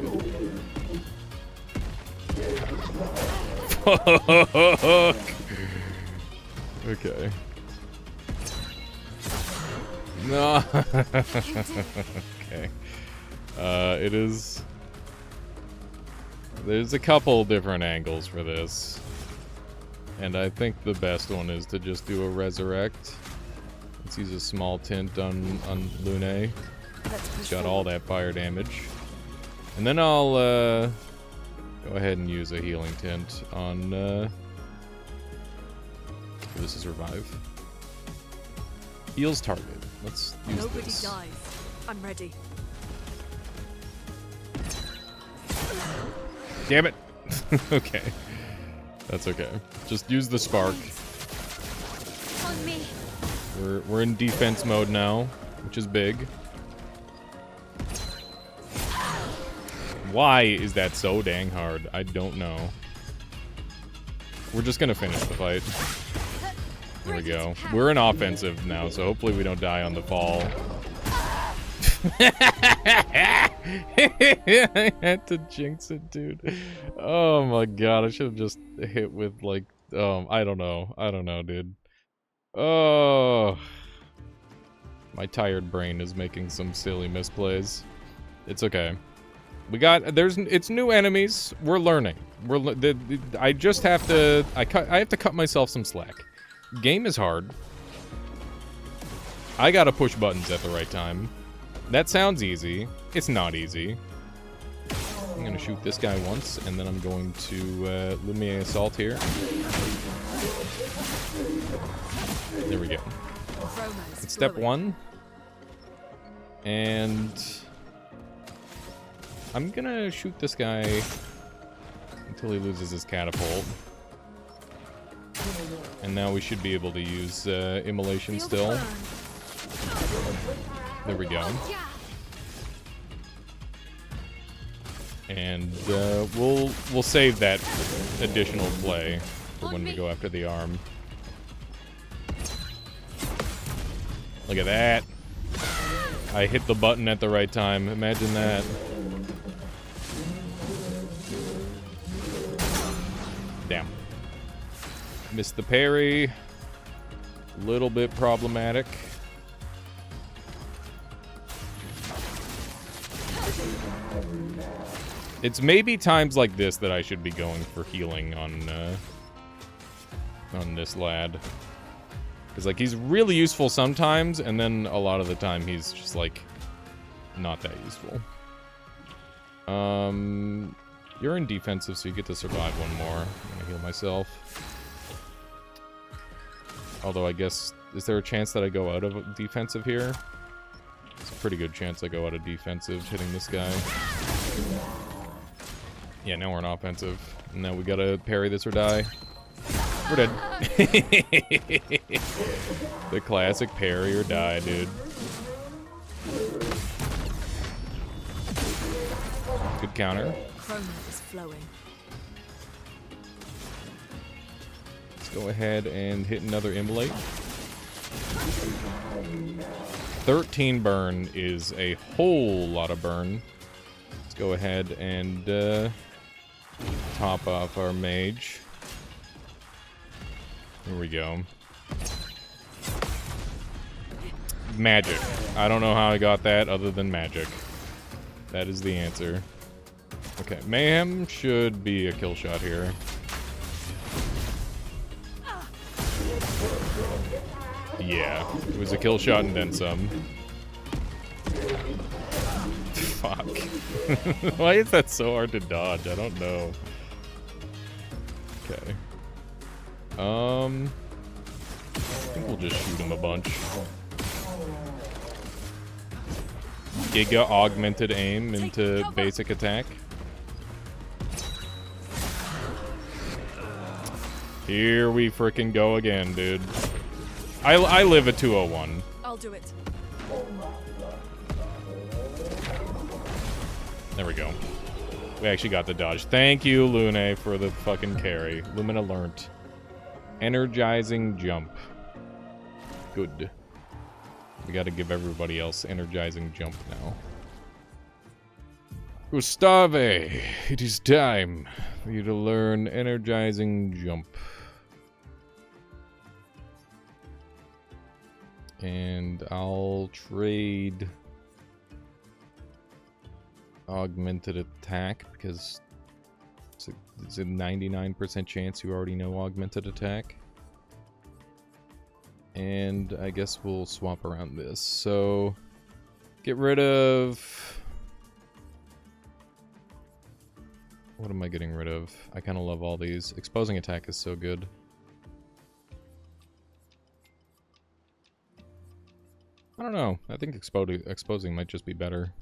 Fuck! Okay. No. Okay. It is... There's a couple different angles for this. And I think the best one is to just do a resurrect. Let's use a small tint on Lune. Got all that fire damage. And then I'll go ahead and use a healing tint on this is revive. Heals target. Let's use Nobody this. dies. I'm ready. Damn it. Okay. That's okay. Just use the spark. On me. We're in defense mode now, which is big. Why is that so dang hard? I don't know. We're just gonna finish the fight. There we go. We're in offensive now, so hopefully we don't die on the fall. I had to jinx it, dude. Oh my god, I should have just hit with, like, I don't know. I don't know, dude. Oh. My tired brain is making some silly misplays. It's okay. We got, it's new enemies. We're learning. I just have to, I have to cut myself some slack. Game is hard. I gotta push buttons at the right time. That sounds easy. It's not easy. I'm gonna shoot this guy once, and then I'm going to Lumiere Assault here. There we go. It's step 1. And I'm gonna shoot this guy until he loses his catapult. And now we should be able to use Immolation still. There we go. And we'll save that additional play for when we go after the arm. Look at that. I hit the button at the right time. Imagine that. Damn. Missed the parry. Little bit problematic. It's maybe times like this that I should be going for healing on this lad. Because, like, he's really useful sometimes, and then a lot of the time he's just, like, not that useful. You're in defensive, so you get to survive one more. I'm gonna heal myself. Although, I guess, is there a chance that I go out of defensive here? It's a pretty good chance I go out of defensive hitting this guy. Yeah, now we're in offensive. And now we gotta parry this or die. We're dead. The classic parry or die, dude. Good counter. Chroma is flowing. Let's go ahead and hit another Immolate. 13 burn is a whole lot of burn. Let's go ahead and top off our mage. Here we go. magic. I don't know how I got that other than magic. That is the answer. Okay, Mayhem should be a kill shot here. Yeah, it was a kill shot and then some. Fuck. Why is that so hard to dodge? I don't know. Okay. I think we'll just shoot him a bunch. Giga augmented aim into basic attack. Here we frickin' go again, dude. I live at 201. I'll do it. There we go. We actually got the dodge. Thank you, Lune, for the fucking carry. Lumina learnt. Energizing jump. Good. We gotta give everybody else energizing jump now. Gustave, it is time for you to learn energizing jump. And I'll trade augmented attack because it's a 99% chance you already know augmented attack. And I guess we'll swap around this. So get rid of... What am I getting rid of? I kind of love all these. Exposing attack is so good. I don't know. I think exposing might just be better.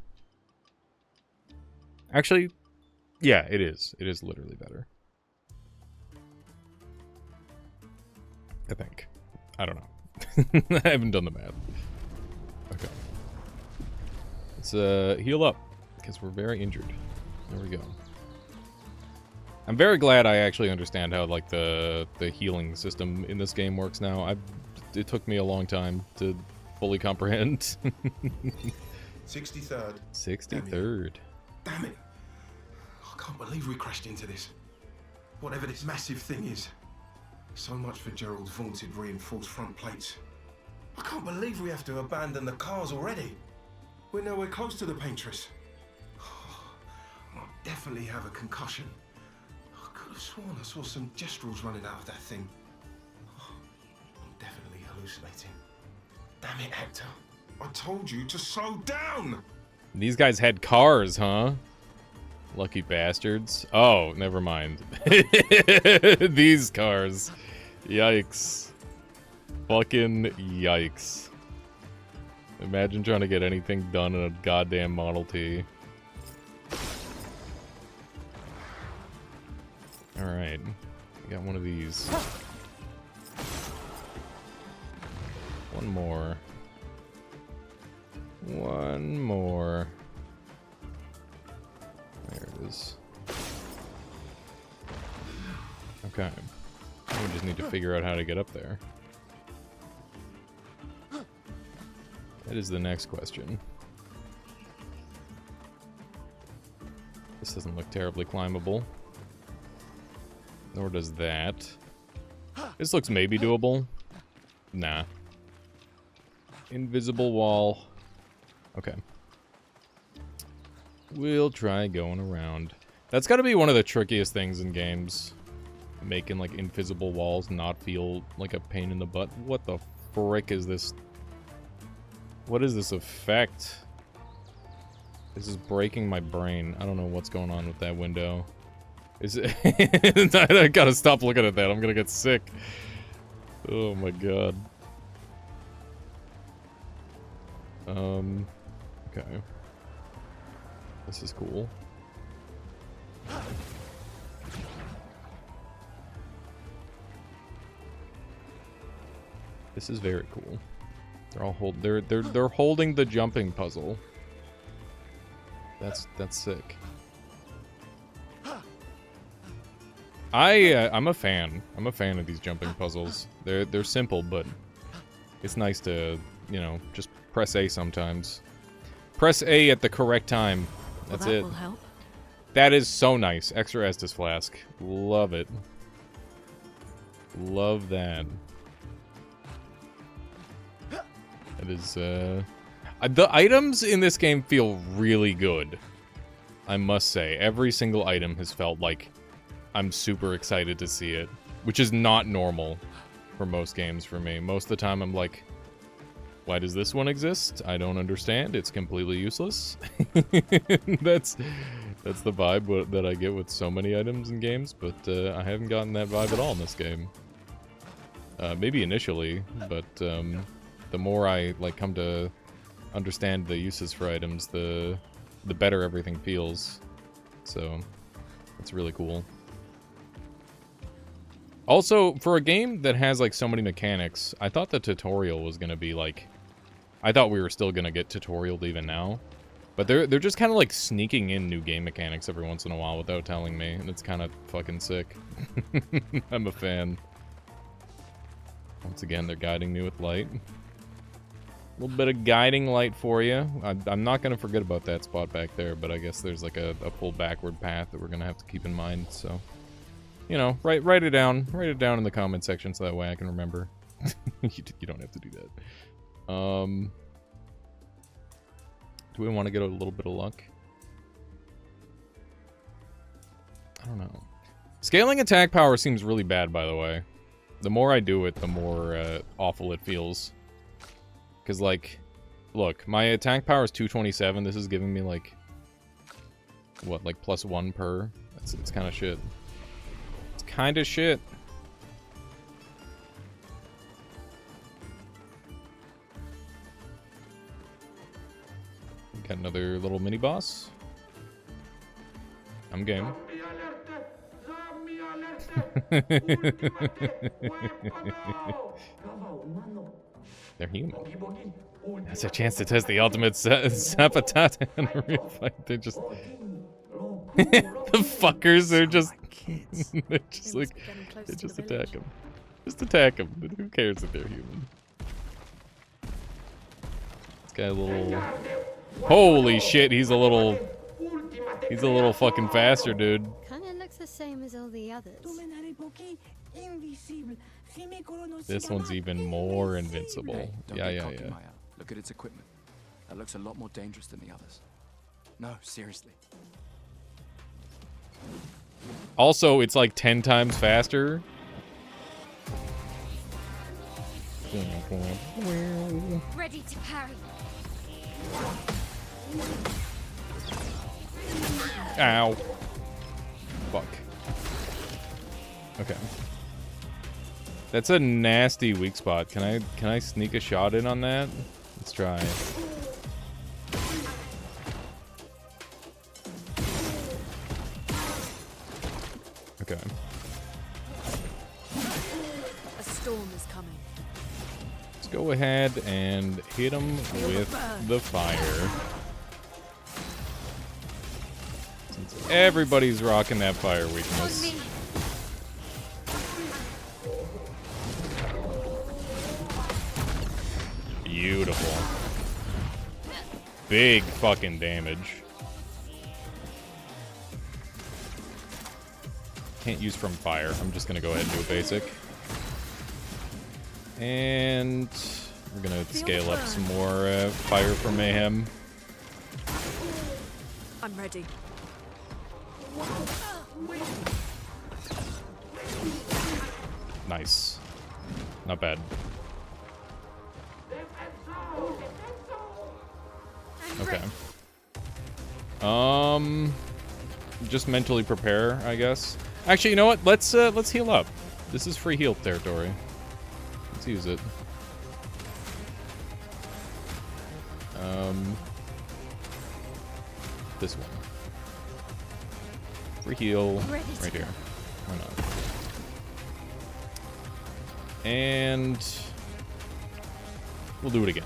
Actually, yeah, it is. It is literally better. I think. I don't know. I haven't done the math. Okay. Let's heal up, because we're very injured. There we go. I'm very glad I actually understand how, like, the healing system in this game works now. It took me a long time to fully comprehend. 63rd. 63rd. Damn it. I can't believe we crashed into this. Whatever this massive thing is. So much for Gerald's vaunted reinforced front plates. I can't believe we have to abandon the cars already. We're nowhere close to the paintress. I'll definitely have a concussion. I could have sworn I saw some gestrals running out of that thing. I'm definitely hallucinating. Damn it, Hector. I told you to slow down! These guys had cars, huh? Lucky bastards. Oh, never mind. These cars. Yikes. Fucking yikes. Imagine trying to get anything done in a goddamn Model T. Alright. We got one of these. One more. One more. There it is. Okay. We just need to figure out how to get up there. That is the next question. This doesn't look terribly climbable. Nor does that. This looks maybe doable. Nah. Invisible wall. Okay. We'll try going around. That's gotta be one of the trickiest things in games. Making, like, invisible walls not feel like a pain in the butt. What the frick is this? What is this effect? This is breaking my brain. I don't know what's going on with that window. Is it? I gotta stop looking at that. I'm gonna get sick. Oh my god. Okay. This is cool. This is very cool. They're all they're holding the jumping puzzle. That's sick. I'm a fan. I'm a fan of these jumping puzzles. They're simple, but it's nice to, you know, just press A sometimes. Press A at the correct time. That's it. Will help. That is so nice. Extra Estus Flask. Love it. Love that. is, the items in this game feel really good. I must say, every single item has felt like I'm super excited to see it, which is not normal for most games for me. Most of the time I'm like, why does this one exist? I don't understand. It's completely useless. That's the vibe that I get with so many items in games, but I haven't gotten that vibe at all in this game. Maybe initially, but the more I like come to understand the uses for items, the better everything feels. So that's really cool. Also, for a game that has like so many mechanics, I thought the tutorial was gonna be like, I thought we were still gonna get tutorialed even now, but they're just kind of like sneaking in new game mechanics every once in a while without telling me, and it's kind of fucking sick. I'm a fan. Once again, they're guiding me with light. A little bit of guiding light for you. I'm not gonna forget about that spot back there, but I guess there's like a full backward path that we're gonna have to keep in mind. So, you know, write it down. Write it down in the comment section so that way I can remember. You don't have to do that. Do we want to get a little bit of luck? I don't know. Scaling attack power seems really bad, by the way. The more I do it, the more awful it feels. Because, like, look, my attack power is 227. This is giving me, like, what, like +1 per? It's kind of shit. It's kind of shit. Got another little mini boss. I'm game. They're human. That's a chance to test the ultimate sabotage in a real fight. They're just the fuckers. They're just they're just like they just attack them. Just attack them. Who cares if they're human? This guy a little. Holy shit! He's a little fucking faster, dude. Kinda looks the same as all the others. This one's even more invincible. Hey, don't Yeah. get cocky, Maya. Look at its equipment. That looks a lot more dangerous than the others. No, seriously. Also, it's like 10 times faster. Ready to parry. Ow. Fuck. Okay. That's a nasty weak spot. Can I sneak a shot in on that? Let's try. Okay. A storm is coming. Let's go ahead and hit him with the fire. Since everybody's rocking that fire weakness. Beautiful. Big fucking damage. Can't use from fire. I'm just gonna go ahead and do a basic. And we're gonna scale up some more fire for mayhem. I'm ready. Nice. Not bad. Okay. Just mentally prepare, I guess. Actually, you know what? Let's heal up. This is free heal territory. Let's use it. This one. Free heal right here. Why not? And we'll do it again.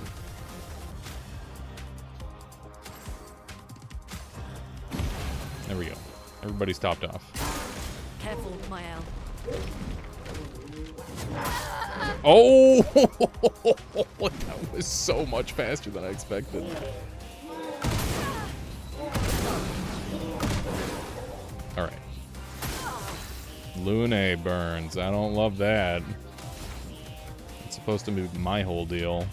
There we go. Everybody's topped off. Careful, Mael. Oh! That was so much faster than I expected. Alright. Lune burns. I don't love that. It's supposed to move my whole deal.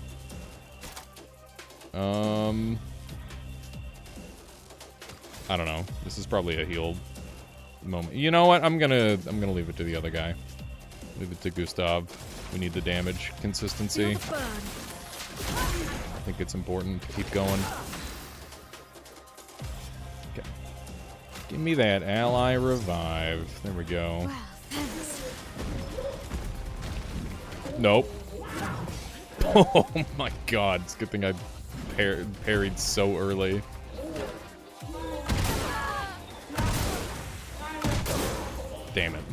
I don't know. This is probably a healed moment. You know what? I'm gonna leave it to the other guy. Leave it to Gustav. We need the damage consistency. Feel the burn. I think it's important to keep going. Okay. Give me that ally revive. There we go. Well, thanks. Nope. Oh my god. It's a good thing I parried so early. Damn it.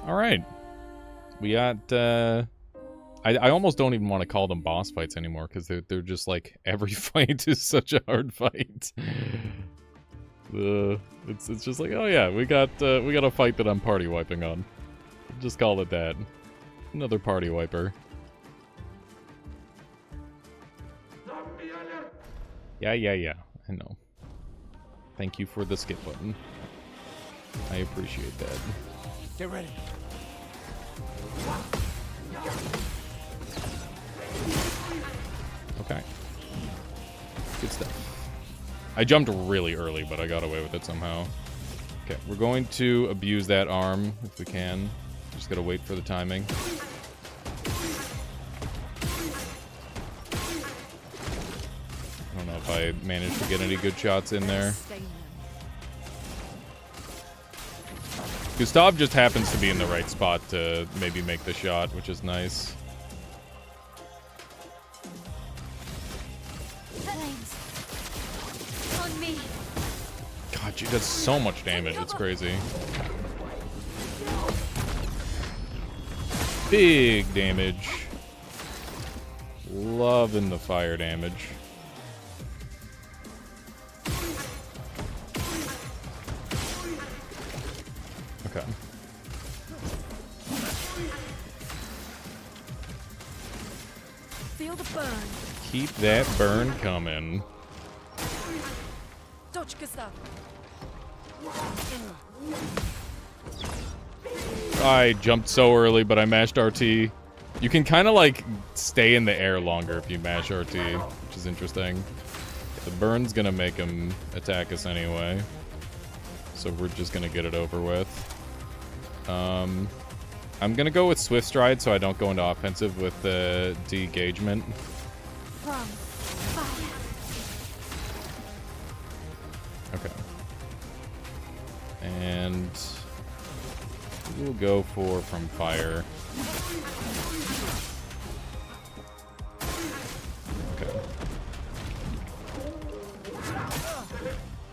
Alright. We got, I almost don't even want to call them boss fights anymore, because they're just like, every fight is such a hard fight. It's just like, oh yeah, we got a fight that I'm party wiping on. Just call it that. Another party wiper. Yeah, I know. Thank you for the skip button. I appreciate that. Get ready. Okay. Good stuff. I jumped really early, but I got away with it somehow. Okay, we're going to abuse that arm if we can. Just gotta wait for the timing. I don't know if I managed to get any good shots in there. Stain them. Gustav just happens to be in the right spot to maybe make the shot, which is nice. Flames. On me. God, she does so much damage. It's crazy. Big damage. Loving the fire damage. Okay. Feel the burn. Keep that burn coming. Dodge, Gustav. I jumped so early, but I mashed RT. You can kind of like stay in the air longer if you mash RT, which is interesting. The burn's gonna make him attack us anyway, so we're just gonna get it over with. I'm gonna go with Swift Stride so I don't go into offensive with the de-engagement. From fire. Okay. And we'll go for from fire. Okay.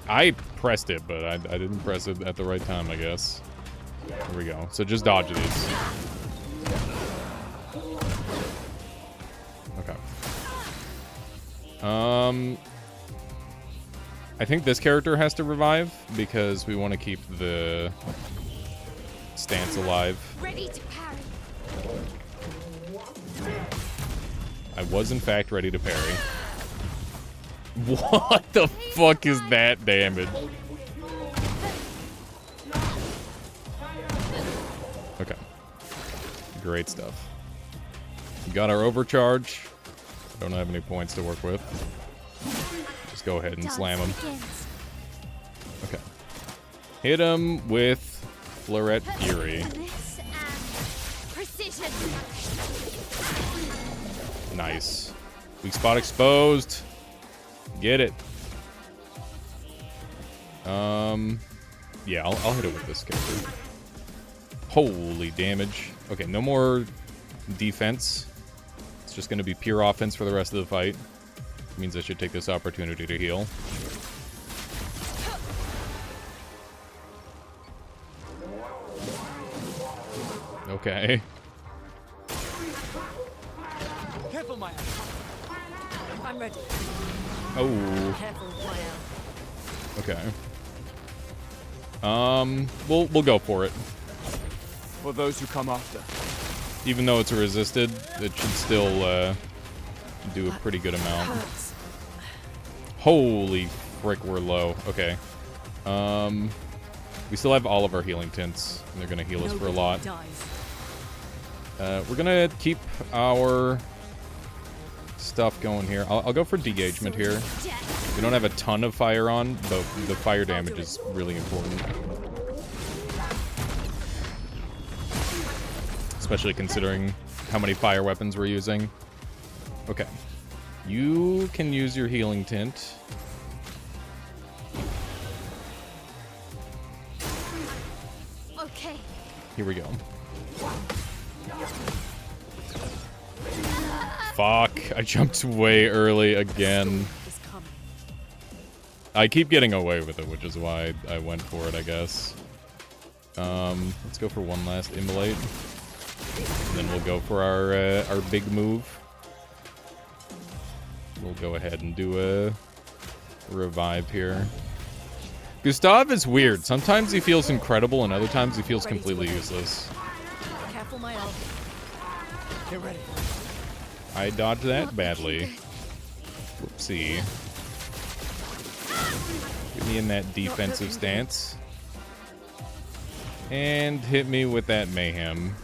I pressed it, but I didn't press it at the right time, I guess. There we go. So just dodge these. Okay. I think this character has to revive because we want to keep the stance alive. Ready to parry. I was in fact ready to parry. What the fuck is that damage? Okay. Great stuff. We got our overcharge. Don't have any points to work with. Just go ahead and slam him. Okay. Hit him with Floret Fury. Finesse and precision. Nice. Weak spot exposed. Get it. Yeah, I'll hit it with this character. Holy damage. Okay, no more defense. It's just gonna be pure offense for the rest of the fight. Means I should take this opportunity to heal. Okay. Careful, Maya. I'm ready. Oh. Careful, Maya. Okay. We'll go for it. For those who come after. Even though it's resisted, it should still do a pretty good amount. Hurts. Holy frick, we're low. Okay. We still have all of our healing tints, and they're gonna heal us for a lot. Dies. We're gonna keep our stuff going here. I'll go for de-gagement here. We don't have a ton of fire on, but the fire damage is really important. Especially considering how many fire weapons we're using. Okay. You can use your healing tint. Okay. Here we go. Fuck, I jumped way early again. I keep getting away with it, which is why I went for it, I guess. Let's go for one last immolate. And then we'll go for our big move. We'll go ahead and do a revive here. Gustav is weird. Sometimes he feels incredible, and other times he feels completely useless. Careful, my elf. Get ready. I dodged that badly. Whoopsie. Get me in that defensive stance. And hit me with that mayhem.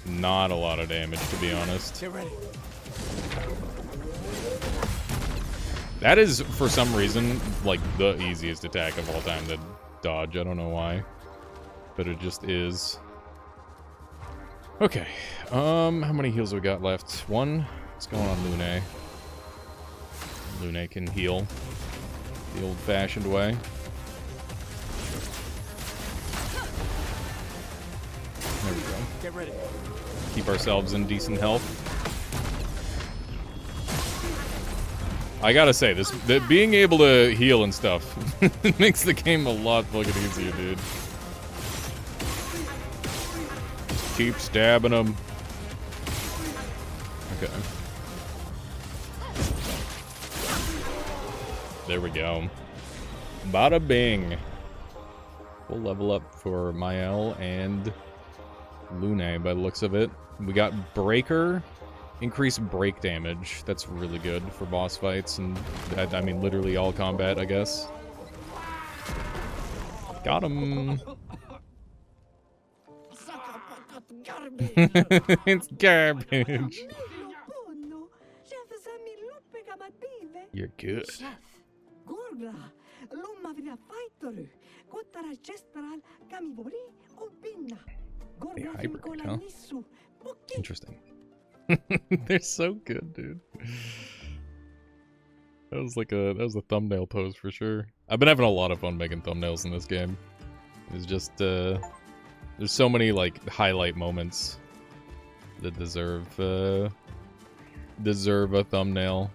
Not a lot of damage, to be honest. Get ready. That is, for some reason, like, the easiest attack of all time to dodge. I don't know why. But it just is. Okay. How many heals we got left? One. What's going on, Lune? Lune can heal the old-fashioned way. There we go. Get ready. Keep ourselves in decent health. I gotta say, being able to heal and stuff makes the game a lot fucking easier, dude. Just keep stabbing them. Okay. There we go. Bada bing. We'll level up for Mael and Lune by the looks of it. We got Breaker. Increased break damage. That's really good for boss fights, and I mean literally all combat, I guess. Got him. It's garbage. You're good. They hybrid, huh? Interesting. They're so good, dude. That was a thumbnail pose for sure. I've been having a lot of fun making thumbnails in this game. It's just there's so many like highlight moments that deserve a thumbnail.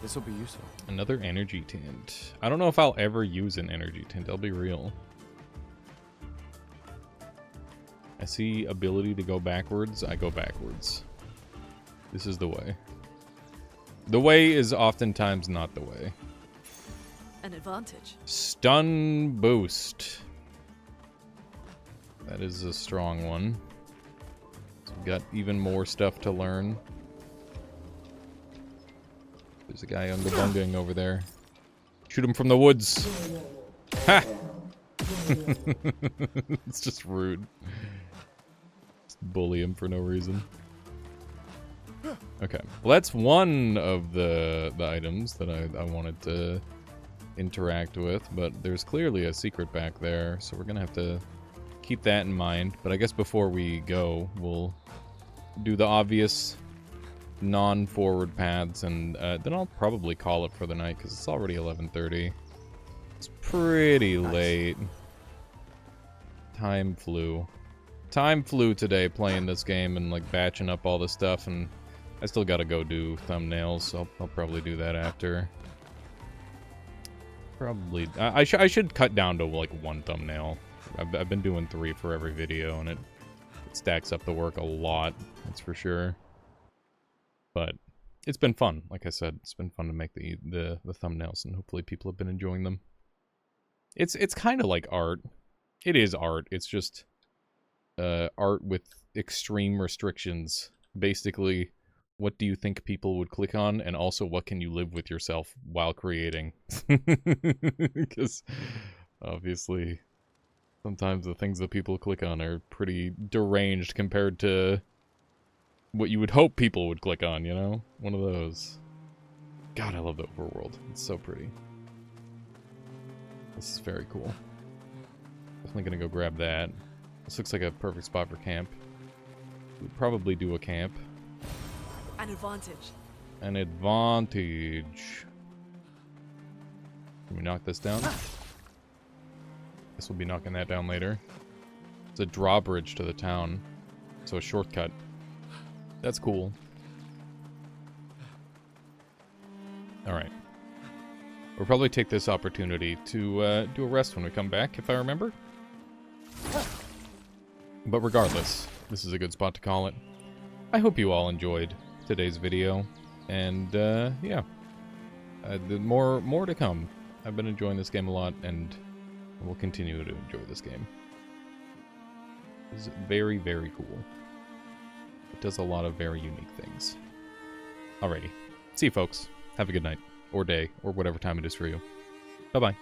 This will be useful. Another energy tint. I don't know if I'll ever use an energy tint, I'll be real. I see ability to go backwards, I go backwards. This is the way. The way is oftentimes not the way. An advantage. Stun boost. That is a strong one. So we've got even more stuff to learn. There's a guy unga-bungaing over there. Shoot him from the woods. Ha! It's just rude. Just bully him for no reason. Okay. Well, that's one of the items that I wanted to interact with, but there's clearly a secret back there, so we're gonna have to keep that in mind. But I guess before we go, we'll do the obvious non-forward paths, and then I'll probably call it for the night, because it's already 11:30. It's pretty late. Time flew. Time flew today playing this game and like batching up all this stuff, and I still gotta go do thumbnails, so I'll probably do that after. Probably. I should cut down to like one thumbnail. I've been doing 3 for every video, and it stacks up the work a lot, that's for sure. But it's been fun, like I said. It's been fun to make the thumbnails, and hopefully people have been enjoying them. It's kind of like art. It is art. It's just art with extreme restrictions. Basically, what do you think people would click on, and also what can you live with yourself while creating? Because obviously Sometimes the things that people click on are pretty deranged compared to what you would hope people would click on, you know? One of those. God, I love the Overworld. It's so pretty. This is very cool. Definitely gonna go grab that. This looks like a perfect spot for camp. We'd probably do a camp. An advantage. An advantage. Can we knock this down? Guess we'll be knocking that down later. It's a drawbridge to the town. So a shortcut. That's cool. Alright. We'll probably take this opportunity to do a rest when we come back, if I remember. But regardless, this is a good spot to call it. I hope you all enjoyed today's video. And, yeah. More to come. I've been enjoying this game a lot, and we'll continue to enjoy this game. It's very, very cool. It does a lot of very unique things. Alrighty. See you folks. Have a good night. Or day. Or whatever time it is for you. Bye-bye.